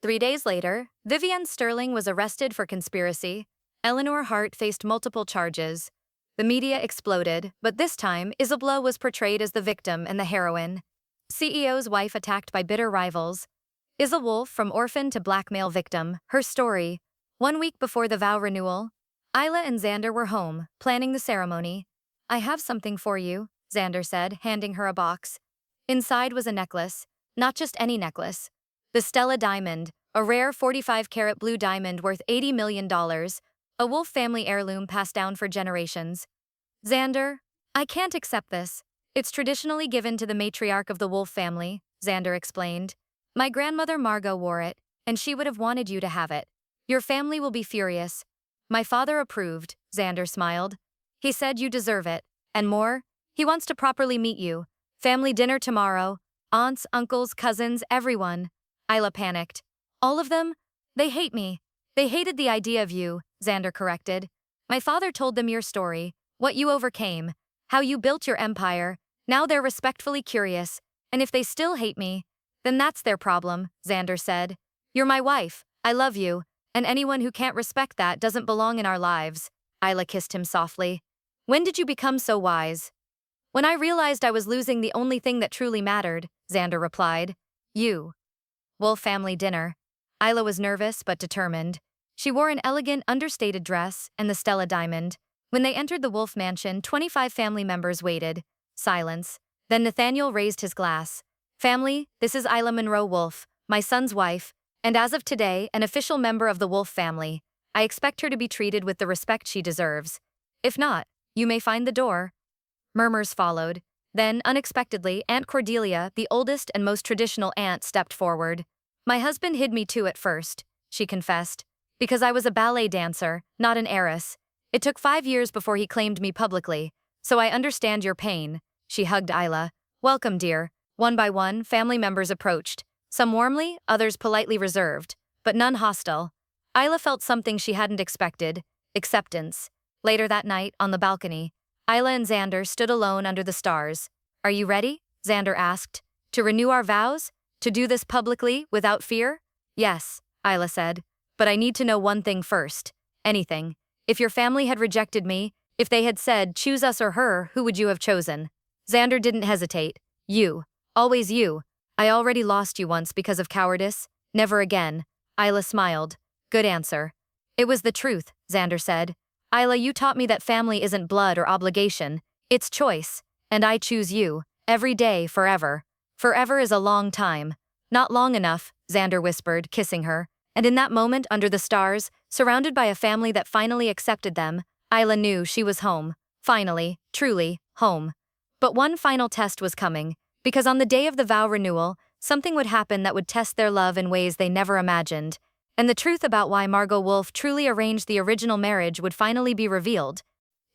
3 days later, Vivienne Sterling was arrested for conspiracy. Eleanor Hart faced multiple charges. The media exploded, but this time, Isabella was portrayed as the victim and the heroine. CEO's wife attacked by bitter rivals. Isla Wolfe from orphan to blackmail victim, her story. 1 week before the vow renewal, Isla and Zander were home, planning the ceremony. I have something for you, Zander said, handing her a box. Inside was a necklace, not just any necklace. The Stella diamond, a rare 45-carat blue diamond worth $80 million, a Wolfe family heirloom passed down for generations. Zander, I can't accept this. It's traditionally given to the matriarch of the Wolfe family, Zander explained. My grandmother Margot wore it, and she would have wanted you to have it. Your family will be furious. My father approved, Zander smiled. He said you deserve it, and more. He wants to properly meet you. Family dinner tomorrow. Aunts, uncles, cousins, everyone. Isla panicked. All of them? They hate me. They hated the idea of you, Zander corrected. My father told them your story, what you overcame, how you built your empire. Now they're respectfully curious, and if they still hate me, then that's their problem, Zander said. You're my wife, I love you, and anyone who can't respect that doesn't belong in our lives. Isla kissed him softly. When did you become so wise? When I realized I was losing the only thing that truly mattered, Zander replied. You. Wolfe family dinner. Isla was nervous but determined. She wore an elegant, understated dress and the Stella diamond. When they entered the Wolfe mansion, 25 family members waited. Silence. Then Nathaniel raised his glass. Family, this is Isla Monroe Wolfe, my son's wife, and as of today, an official member of the Wolfe family. I expect her to be treated with the respect she deserves. If not, you may find the door. Murmurs followed. Then, unexpectedly, Aunt Cordelia, the oldest and most traditional aunt, stepped forward. My husband hid me too at first, she confessed. Because I was a ballet dancer, not an heiress. It took 5 years before he claimed me publicly, so I understand your pain. She hugged Isla. Welcome, dear. One by one, family members approached. Some warmly, others politely reserved, but none hostile. Isla felt something she hadn't expected. Acceptance. Later that night, on the balcony, Isla and Zander stood alone under the stars. Are you ready? Zander asked. To renew our vows? To do this publicly, without fear? Yes, Isla said. But I need to know one thing first. Anything. If your family had rejected me, if they had said, choose us or her, who would you have chosen? Zander didn't hesitate. You. Always you. I already lost you once because of cowardice. Never again. Isla smiled. Good answer. It was the truth, Zander said. Isla, you taught me that family isn't blood or obligation. It's choice. And I choose you. Every day, forever. Forever is a long time. Not long enough, Zander whispered, kissing her. And in that moment, under the stars, surrounded by a family that finally accepted them, Isla knew she was home. Finally, truly, home. But one final test was coming, because on the day of the vow renewal, something would happen that would test their love in ways they never imagined. And the truth about why Margot Wolfe truly arranged the original marriage would finally be revealed.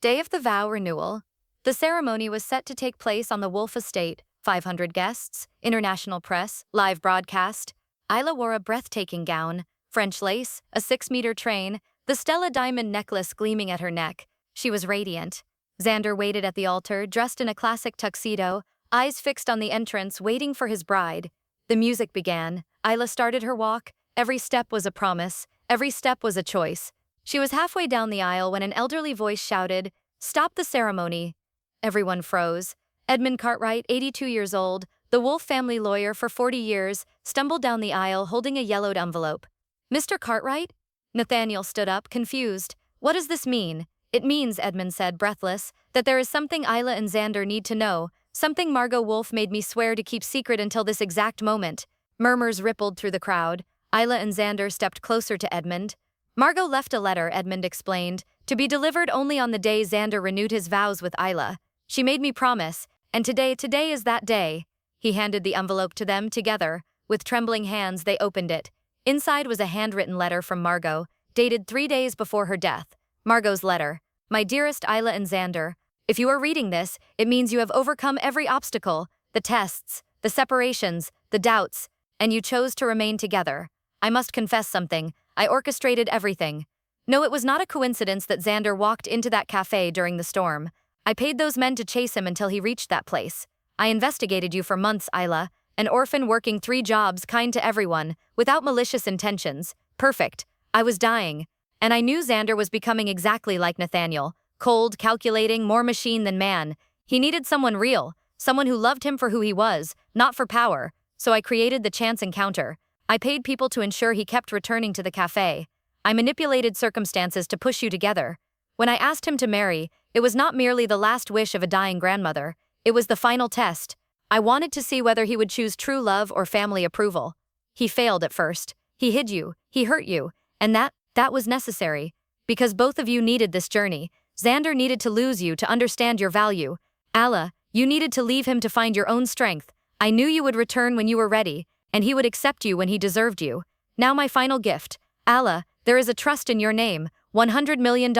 Day of the vow renewal. The ceremony was set to take place on the Wolfe estate, 500 guests, international press, live broadcast. Isla wore a breathtaking gown, French lace, a 6-meter train, the Stella diamond necklace gleaming at her neck. She was radiant. Zander waited at the altar, dressed in a classic tuxedo, eyes fixed on the entrance, waiting for his bride. The music began. Isla started her walk. Every step was a promise. Every step was a choice. She was halfway down the aisle when an elderly voice shouted, "Stop the ceremony." Everyone froze. Edmund Cartwright, 82 years old, the Wolfe family lawyer for 40 years, stumbled down the aisle holding a yellowed envelope. "Mr. Cartwright?" Nathaniel stood up, confused. "What does this mean?" "It means," Edmund said, breathless, "that there is something Isla and Zander need to know, something Margot Wolfe made me swear to keep secret until this exact moment." Murmurs rippled through the crowd. Isla and Zander stepped closer to Edmund. "Margot left a letter," Edmund explained, "to be delivered only on the day Zander renewed his vows with Isla. She made me promise, and today is that day." He handed the envelope to them together. With trembling hands, they opened it. Inside was a handwritten letter from Margot, dated 3 days before her death. Margot's letter. "My dearest Isla and Zander, if you are reading this, it means you have overcome every obstacle, the tests, the separations, the doubts, and you chose to remain together. I must confess something. I orchestrated everything. No, it was not a coincidence that Zander walked into that cafe during the storm. I paid those men to chase him until he reached that place. I investigated you for months, Isla, an orphan working 3 jobs, kind to everyone, without malicious intentions. Perfect. I was dying. And I knew Zander was becoming exactly like Nathaniel, cold, calculating, more machine than man. He needed someone real, someone who loved him for who he was, not for power. So I created the chance encounter. I paid people to ensure he kept returning to the cafe. I manipulated circumstances to push you together. When I asked him to marry, it was not merely the last wish of a dying grandmother. It was the final test. I wanted to see whether he would choose true love or family approval. He failed at first. He hid you. He hurt you. And that was necessary. Because both of you needed this journey. Zander needed to lose you to understand your value. Isla, you needed to leave him to find your own strength. I knew you would return when you were ready, and he would accept you when he deserved you. Now my final gift. Isla, there is a trust in your name, $100 million,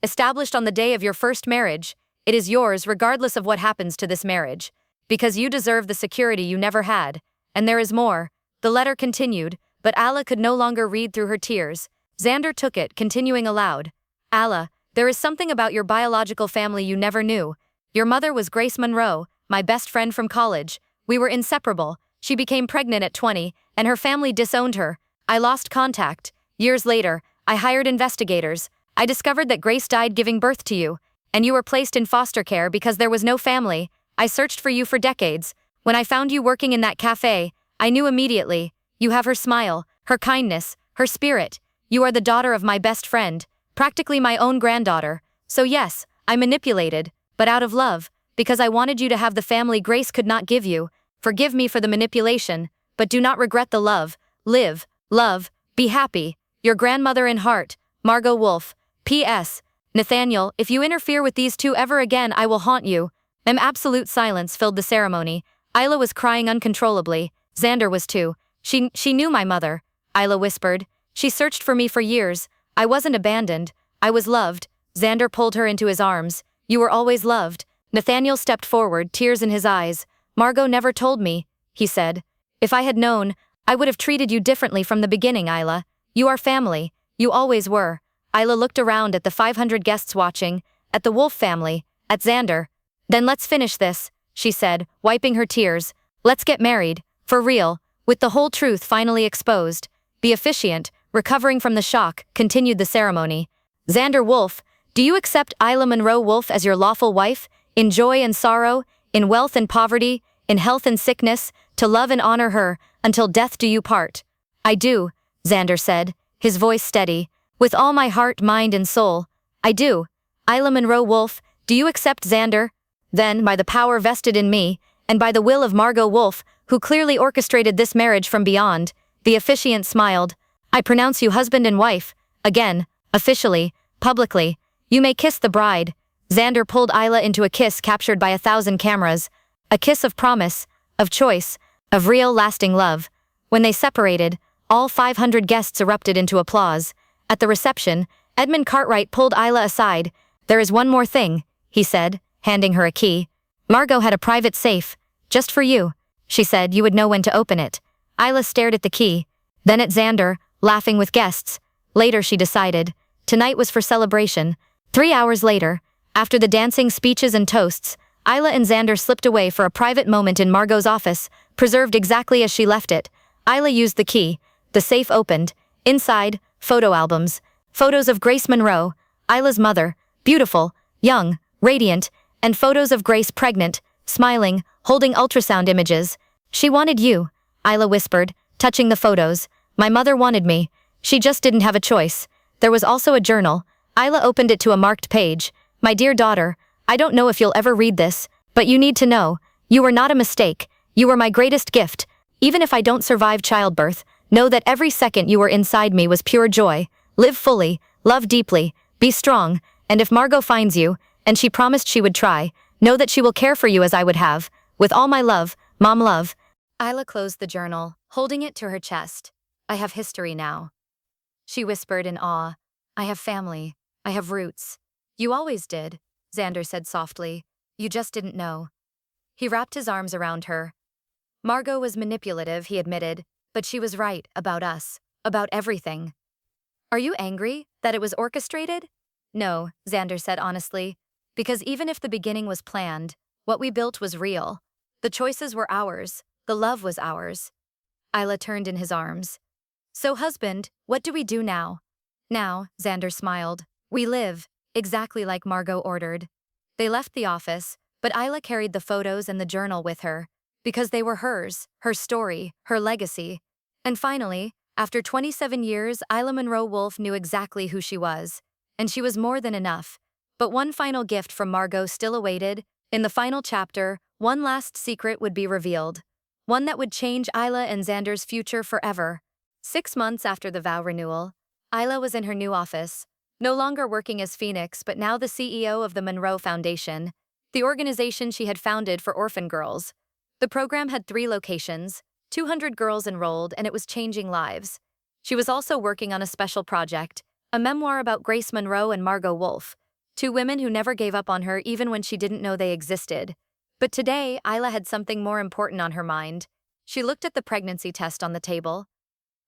established on the day of your first marriage. It is yours regardless of what happens to this marriage. Because you deserve the security you never had. And there is more." The letter continued, but Isla could no longer read through her tears. Zander took it, continuing aloud. "Isla, there is something about your biological family you never knew. Your mother was Grace Monroe, my best friend from college. We were inseparable. She became pregnant at 20, and her family disowned her. I lost contact. Years later, I hired investigators. I discovered that Grace died giving birth to you, and you were placed in foster care because there was no family. I searched for you for decades. When I found you working in that cafe, I knew immediately. You have her smile, her kindness, her spirit. You are the daughter of my best friend, practically my own granddaughter. So yes, I manipulated, but out of love, because I wanted you to have the family Grace could not give you. Forgive me for the manipulation, but do not regret the love. Live, love, be happy. Your grandmother in heart, Margot Wolfe. P.S. Nathaniel, if you interfere with these two ever again, I will haunt you." An absolute silence filled the ceremony. Isla was crying uncontrollably. Zander was too. She knew my mother, Isla whispered. "She searched for me for years. I wasn't abandoned. I was loved." Zander pulled her into his arms. "You were always loved." Nathaniel stepped forward, tears in his eyes. "Margot never told me," he said. "If I had known, I would have treated you differently from the beginning, Isla. You are family. You always were." Isla looked around at the 500 guests watching, at the Wolfe family, at Zander. "Then let's finish this," she said, wiping her tears. "Let's get married, for real, with the whole truth finally exposed." The officiant, recovering from the shock, continued the ceremony. "Zander Wolfe, do you accept Isla Monroe Wolfe as your lawful wife, in joy and sorrow, in wealth and poverty, in health and sickness, to love and honor her, until death do you part?" "I do," Zander said, his voice steady. "With all my heart, mind and soul. I do." "Isla Monroe Wolfe, do you accept Zander?" Then, by the power vested in me, and by the will of Margot Wolfe, who clearly orchestrated this marriage from beyond, the officiant smiled. "I pronounce you husband and wife, again, officially, publicly. You may kiss the bride." Zander pulled Isla into a kiss captured by 1,000 cameras. A kiss of promise, of choice, of real lasting love. When they separated, all 500 guests erupted into applause. At the reception, Edmund Cartwright pulled Isla aside. "There is one more thing," he said, handing her a key. "Margot had a private safe. Just for you," she said. "You would know when to open it." Isla stared at the key, then at Zander, laughing with guests. Later she decided. Tonight was for celebration. 3 hours later, after the dancing, speeches and toasts, Isla and Zander slipped away for a private moment in Margot's office, preserved exactly as she left it. Isla used the key. The safe opened. Inside, photo albums. Photos of Grace Monroe, Isla's mother, beautiful, young, radiant, and photos of Grace pregnant, smiling, holding ultrasound images. "She wanted you," Isla whispered, touching the photos. "My mother wanted me. She just didn't have a choice." There was also a journal. Isla opened it to a marked page. "My dear daughter, I don't know if you'll ever read this, but you need to know. You were not a mistake. You were my greatest gift. Even if I don't survive childbirth, know that every second you were inside me was pure joy. Live fully, love deeply, be strong, and if Margot finds you, and she promised she would try, know that she will care for you as I would have. With all my love, Mom love." Isla closed the journal, holding it to her chest. "I have history now," she whispered in awe. "I have family. I have roots." "You always did," Zander said softly. "You just didn't know." He wrapped his arms around her. "Margot was manipulative," he admitted, "but she was right about us, about everything." "Are you angry that it was orchestrated?" "No," Zander said honestly, "because even if the beginning was planned, what we built was real. The choices were ours. The love was ours." Isla turned in his arms. "So husband, what do we do now?" "Now," Zander smiled, "we live, exactly like Margot ordered." They left the office, but Isla carried the photos and the journal with her, because they were hers, her story, her legacy. And finally, after 27 years, Isla Monroe Wolfe knew exactly who she was. And she was more than enough. But one final gift from Margot still awaited. In the final chapter, one last secret would be revealed. One that would change Isla and Zander's future forever. 6 months after the vow renewal, Isla was in her new office, no longer working as Phoenix but now the CEO of the Monroe Foundation, the organization she had founded for orphan girls. The program had 3 locations, 200 girls enrolled, and it was changing lives. She was also working on a special project, a memoir about Grace Monroe and Margot Wolfe, 2 women who never gave up on her even when she didn't know they existed. But today, Isla had something more important on her mind. She looked at the pregnancy test on the table.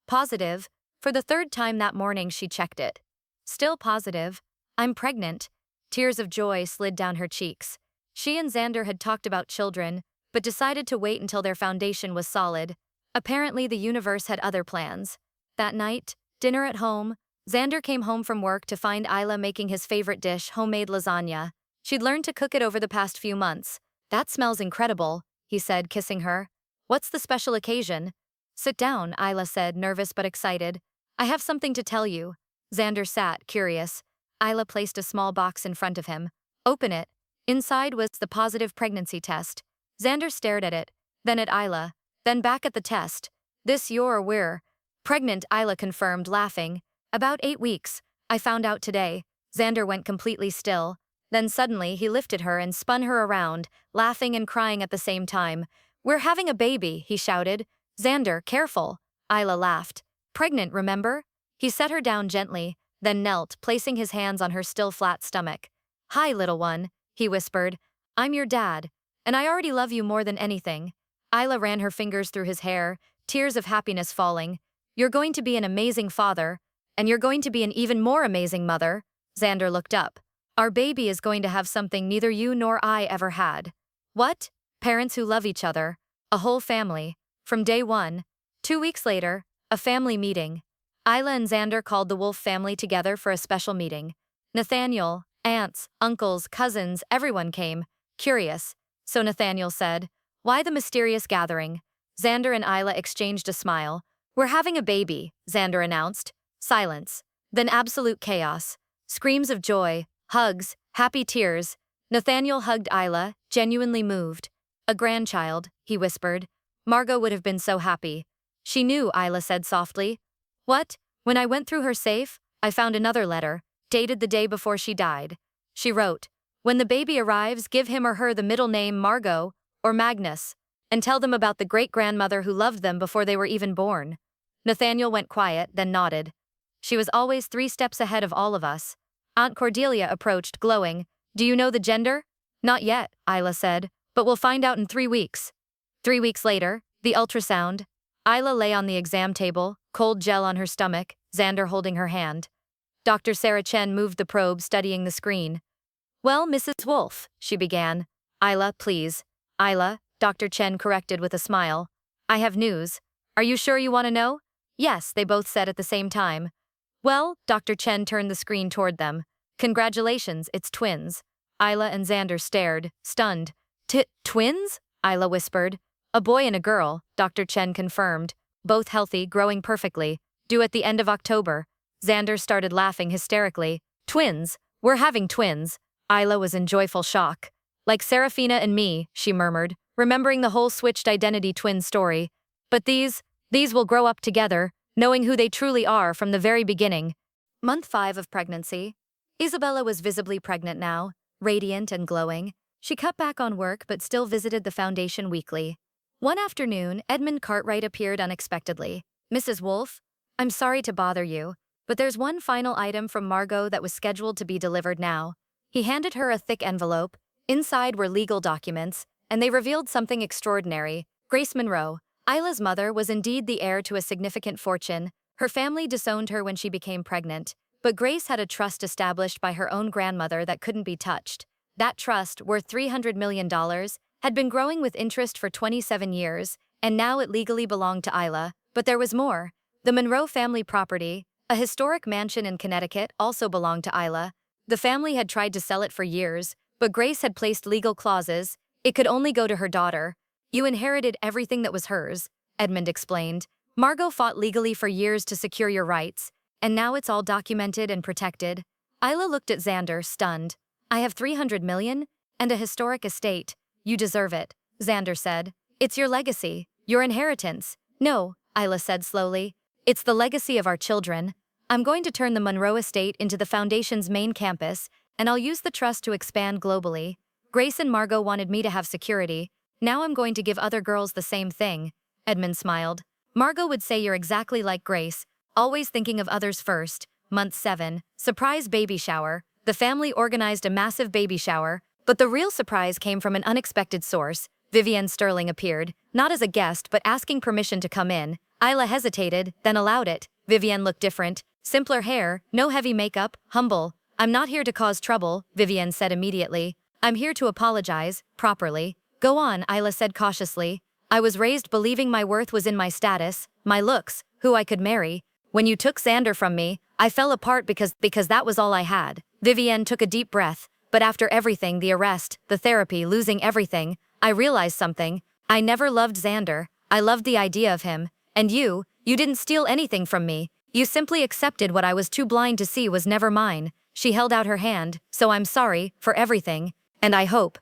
Positive. For the 3rd time that morning she checked it. Still positive. "I'm pregnant." Tears of joy slid down her cheeks. She and Zander had talked about children, but decided to wait until their foundation was solid. Apparently the universe had other plans. That night, dinner at home, Zander came home from work to find Isla making his favorite dish, homemade lasagna. She'd learned to cook it over the past few months. "That smells incredible," he said, kissing her. "What's the special occasion?" "Sit down," Isla said, nervous but excited. "I have something to tell you." Zander sat, curious. Isla placed a small box in front of him. "Open it." Inside was the positive pregnancy test. Zander stared at it, then at Isla, then back at the test. We're pregnant," Isla confirmed, laughing. "About 8 weeks. I found out today." Zander went completely still. Then suddenly he lifted her and spun her around, laughing and crying at the same time. "We're having a baby," he shouted. "Zander, careful." Isla laughed. "Pregnant, remember?" He set her down gently, then knelt, placing his hands on her still flat stomach. "Hi, little one," he whispered. "I'm your dad, and I already love you more than anything." Isla ran her fingers through his hair, tears of happiness falling. "You're going to be an amazing father, and you're going to be an even more amazing mother." Zander looked up. "Our baby is going to have something neither you nor I ever had." "What?" "Parents who love each other. A whole family. From day one." 2 weeks later, a family meeting. Isla and Zander called the Wolfe family together for a special meeting. Nathaniel, aunts, uncles, cousins, everyone came, curious. So Nathaniel said, "Why the mysterious gathering?" Zander and Isla exchanged a smile. "We're having a baby," Zander announced. Silence. Then absolute chaos. Screams of joy, hugs, happy tears. Nathaniel hugged Isla, genuinely moved. "A grandchild," he whispered. "Margot would have been so happy." "She knew," Isla said softly. "What?" "When I went through her safe, I found another letter, dated the day before she died. She wrote, When the baby arrives, give him or her the middle name Margot or Magnus, and tell them about the great-grandmother who loved them before they were even born. Nathaniel went quiet, then nodded. She was always 3 steps ahead of all of us. Aunt Cordelia approached, glowing. Do you know the gender? Not yet, Isla said, but we'll find out in 3 weeks. 3 weeks later, the ultrasound. Isla lay on the exam table, cold gel on her stomach, Zander holding her hand. Dr. Sarah Chen moved the probe, studying the screen. Well, Mrs. Wolfe, she began. Isla, please. Isla, Dr. Chen corrected with a smile. I have news. Are you sure you want to know? Yes, they both said at the same time. Well, Dr. Chen turned the screen toward them. Congratulations, it's twins. Isla and Zander stared, stunned. Twins? Isla whispered. A boy and a girl, Dr. Chen confirmed. Both healthy, growing perfectly. Due at the end of October. Zander started laughing hysterically. Twins? We're having twins. Isla was in joyful shock. Like Serafina and me, she murmured, remembering the whole switched identity twin story. But these will grow up together, knowing who they truly are from the very beginning. Month 5 of pregnancy. Isabella was visibly pregnant now, radiant and glowing. She cut back on work but still visited the foundation weekly. One afternoon, Edmund Cartwright appeared unexpectedly. Mrs. Wolfe, I'm sorry to bother you, but there's one final item from Margot that was scheduled to be delivered now. He handed her a thick envelope. Inside were legal documents, and they revealed something extraordinary. Grace Monroe, Isla's mother, was indeed the heir to a significant fortune. Her family disowned her when she became pregnant, but Grace had a trust established by her own grandmother that couldn't be touched. That trust, worth $300 million, had been growing with interest for 27 years, and now it legally belonged to Isla. But there was more. The Monroe family property, a historic mansion in Connecticut, also belonged to Isla. The family had tried to sell it for years, but Grace had placed legal clauses. It could only go to her daughter. You inherited everything that was hers, Edmund explained. Margot fought legally for years to secure your rights, and now it's all documented and protected. Isla looked at Zander, stunned. I have $300 million? And a historic estate. You deserve it, Zander said. It's your legacy, your inheritance. No, Isla said slowly. It's the legacy of our children. I'm going to turn the Monroe estate into the foundation's main campus, and I'll use the trust to expand globally. Grace and Margot wanted me to have security. Now I'm going to give other girls the same thing. Edmund smiled. Margot would say you're exactly like Grace, always thinking of others first. Month 7, surprise baby shower. The family organized a massive baby shower, but the real surprise came from an unexpected source. Vivienne Sterling appeared, not as a guest but asking permission to come in. Isla hesitated, then allowed it. Vivienne looked different. Simpler hair, no heavy makeup, humble. I'm not here to cause trouble, Vivienne said immediately. I'm here to apologize, properly. Go on, Isla said cautiously. I was raised believing my worth was in my status, my looks, who I could marry. When you took Zander from me, I fell apart because that was all I had. Vivienne took a deep breath. But after everything, the arrest, the therapy, losing everything, I realized something. I never loved Zander. I loved the idea of him. And you didn't steal anything from me. You simply accepted what I was too blind to see was never mine. She held out her hand. So I'm sorry for everything. And I hope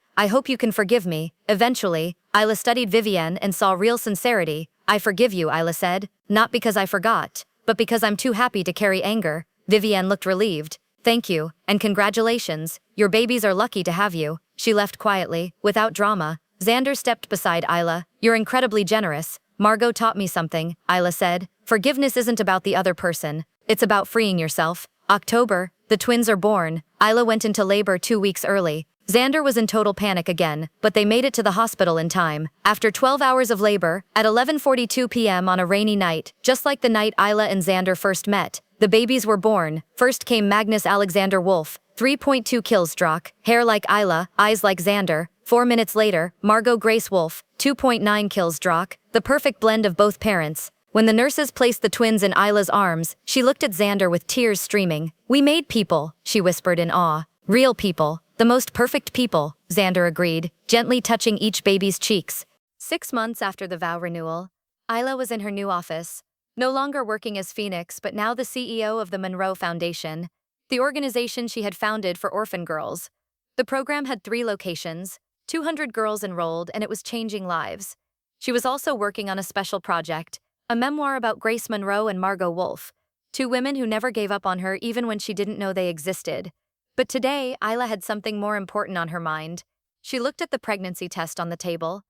you can forgive me. Eventually, Isla studied Vivienne and saw real sincerity. I forgive you, Isla said. Not because I forgot, but because I'm too happy to carry anger. Vivienne looked relieved. Thank you, and congratulations. Your babies are lucky to have you. She left quietly, without drama. Zander stepped beside Isla. You're incredibly generous. Margot taught me something, Isla said. Forgiveness isn't about the other person. It's about freeing yourself. October, the twins are born. Isla went into labor 2 weeks early. Zander was in total panic again, but they made it to the hospital in time. After 12 hours of labor, at 11:42 p.m. on a rainy night, just like the night Isla and Zander first met, the babies were born. First came Magnus Alexander Wolfe, 3.2 kilsdrock, hair like Isla, eyes like Zander. 4 minutes later, Margot Grace Wolfe, 2.9 kilsdrock, the perfect blend of both parents. When the nurses placed the twins in Isla's arms, she looked at Zander with tears streaming. We made people, she whispered in awe. Real people. The most perfect people, Zander agreed, gently touching each baby's cheeks. 6 months after the vow renewal, Isla was in her new office, no longer working as Phoenix but now the CEO of the Monroe Foundation, the organization she had founded for orphan girls. The program had 3 locations, 200 girls enrolled, and it was changing lives. She was also working on a special project, a memoir about Grace Monroe and Margot Wolfe, 2 women who never gave up on her even when she didn't know they existed. But today, Isla had something more important on her mind. She looked at the pregnancy test on the table.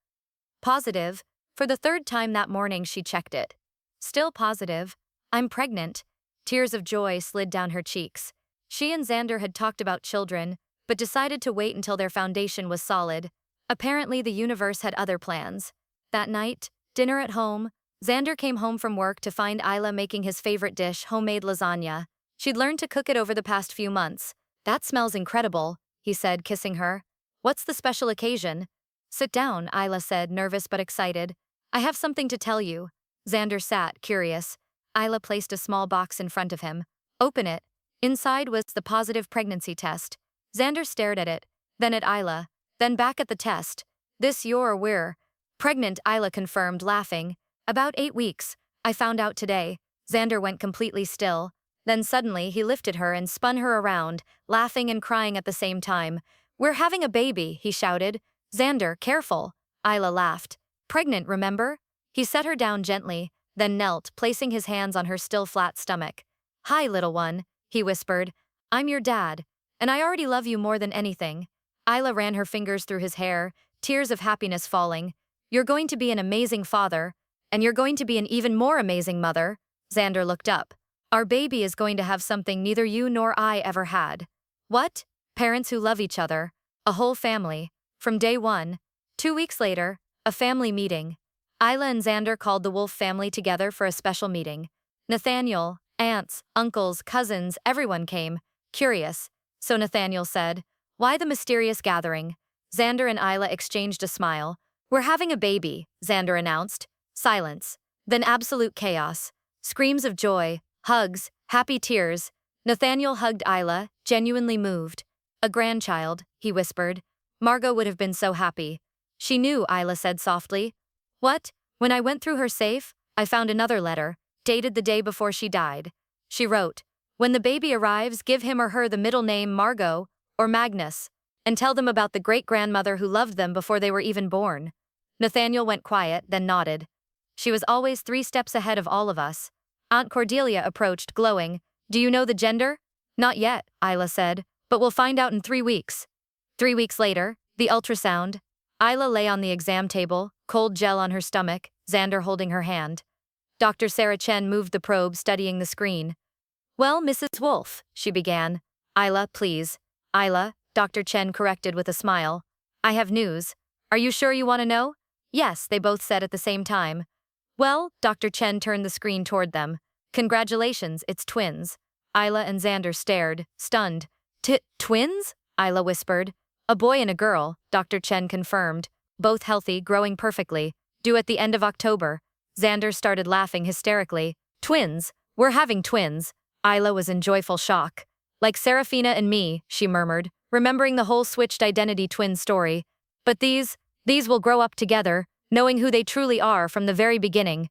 Positive. For the third time that morning, she checked it. Still positive. I'm pregnant. Tears of joy slid down her cheeks. She and Zander had talked about children, but decided to wait until their foundation was solid. Apparently, the universe had other plans. That night, dinner at home, Zander came home from work to find Isla making his favorite dish, homemade lasagna. She'd learned to cook it over the past few months. That smells incredible, he said, kissing her. What's the special occasion? Sit down, Isla said, nervous but excited. I have something to tell you. Zander sat, curious. Isla placed a small box in front of him. Open it. Inside was the positive pregnancy test. Zander stared at it, then at Isla, then back at the test. This we're pregnant, Isla confirmed, laughing. About 8 weeks. I found out today. Zander went completely still. Then suddenly he lifted her and spun her around, laughing and crying at the same time. We're having a baby, he shouted. Zander, careful. Isla laughed. Pregnant, remember? He set her down gently, then knelt, placing his hands on her still flat stomach. Hi, little one, he whispered. I'm your dad, and I already love you more than anything. Isla ran her fingers through his hair, tears of happiness falling. You're going to be an amazing father, and you're going to be an even more amazing mother. Zander looked up. Our baby is going to have something neither you nor I ever had. What? Parents who love each other. A whole family. From day one. 2 weeks later, a family meeting. Isla and Zander called the Wolfe family together for a special meeting. Nathaniel, aunts, uncles, cousins, everyone came, curious. So Nathaniel said, why the mysterious gathering? Zander and Isla exchanged a smile. We're having a baby, Zander announced. Silence. Then absolute chaos. Screams of joy, hugs, happy tears. Nathaniel hugged Isla, genuinely moved. A grandchild, he whispered. Margot would have been so happy. She knew, Isla said softly. What? When I went through her safe, I found another letter, dated the day before she died. She wrote, when the baby arrives, give him or her the middle name Margot or Magnus, and tell them about the great-grandmother who loved them before they were even born. Nathaniel went quiet, then nodded. She was always 3 steps ahead of all of us. Aunt Cordelia approached, glowing. Do you know the gender? Not yet, Isla said, but we'll find out in 3 weeks. 3 weeks later, the ultrasound. Isla lay on the exam table, cold gel on her stomach, Zander holding her hand. Dr. Sarah Chen moved the probe, studying the screen. Well, Mrs. Wolfe, she began. Isla, please. Isla, Dr. Chen corrected with a smile. I have news. Are you sure you want to know? Yes, they both said at the same time. Well, Dr. Chen turned the screen toward them. Congratulations, it's twins. Isla and Zander stared, stunned. Twins? Isla whispered. A boy and a girl, Dr. Chen confirmed. Both healthy, growing perfectly. Due at the end of October. Zander started laughing hysterically. Twins? We're having twins. Isla was in joyful shock. Like Serafina and me, she murmured, remembering the whole switched identity twin story. But these will grow up together, knowing who they truly are from the very beginning.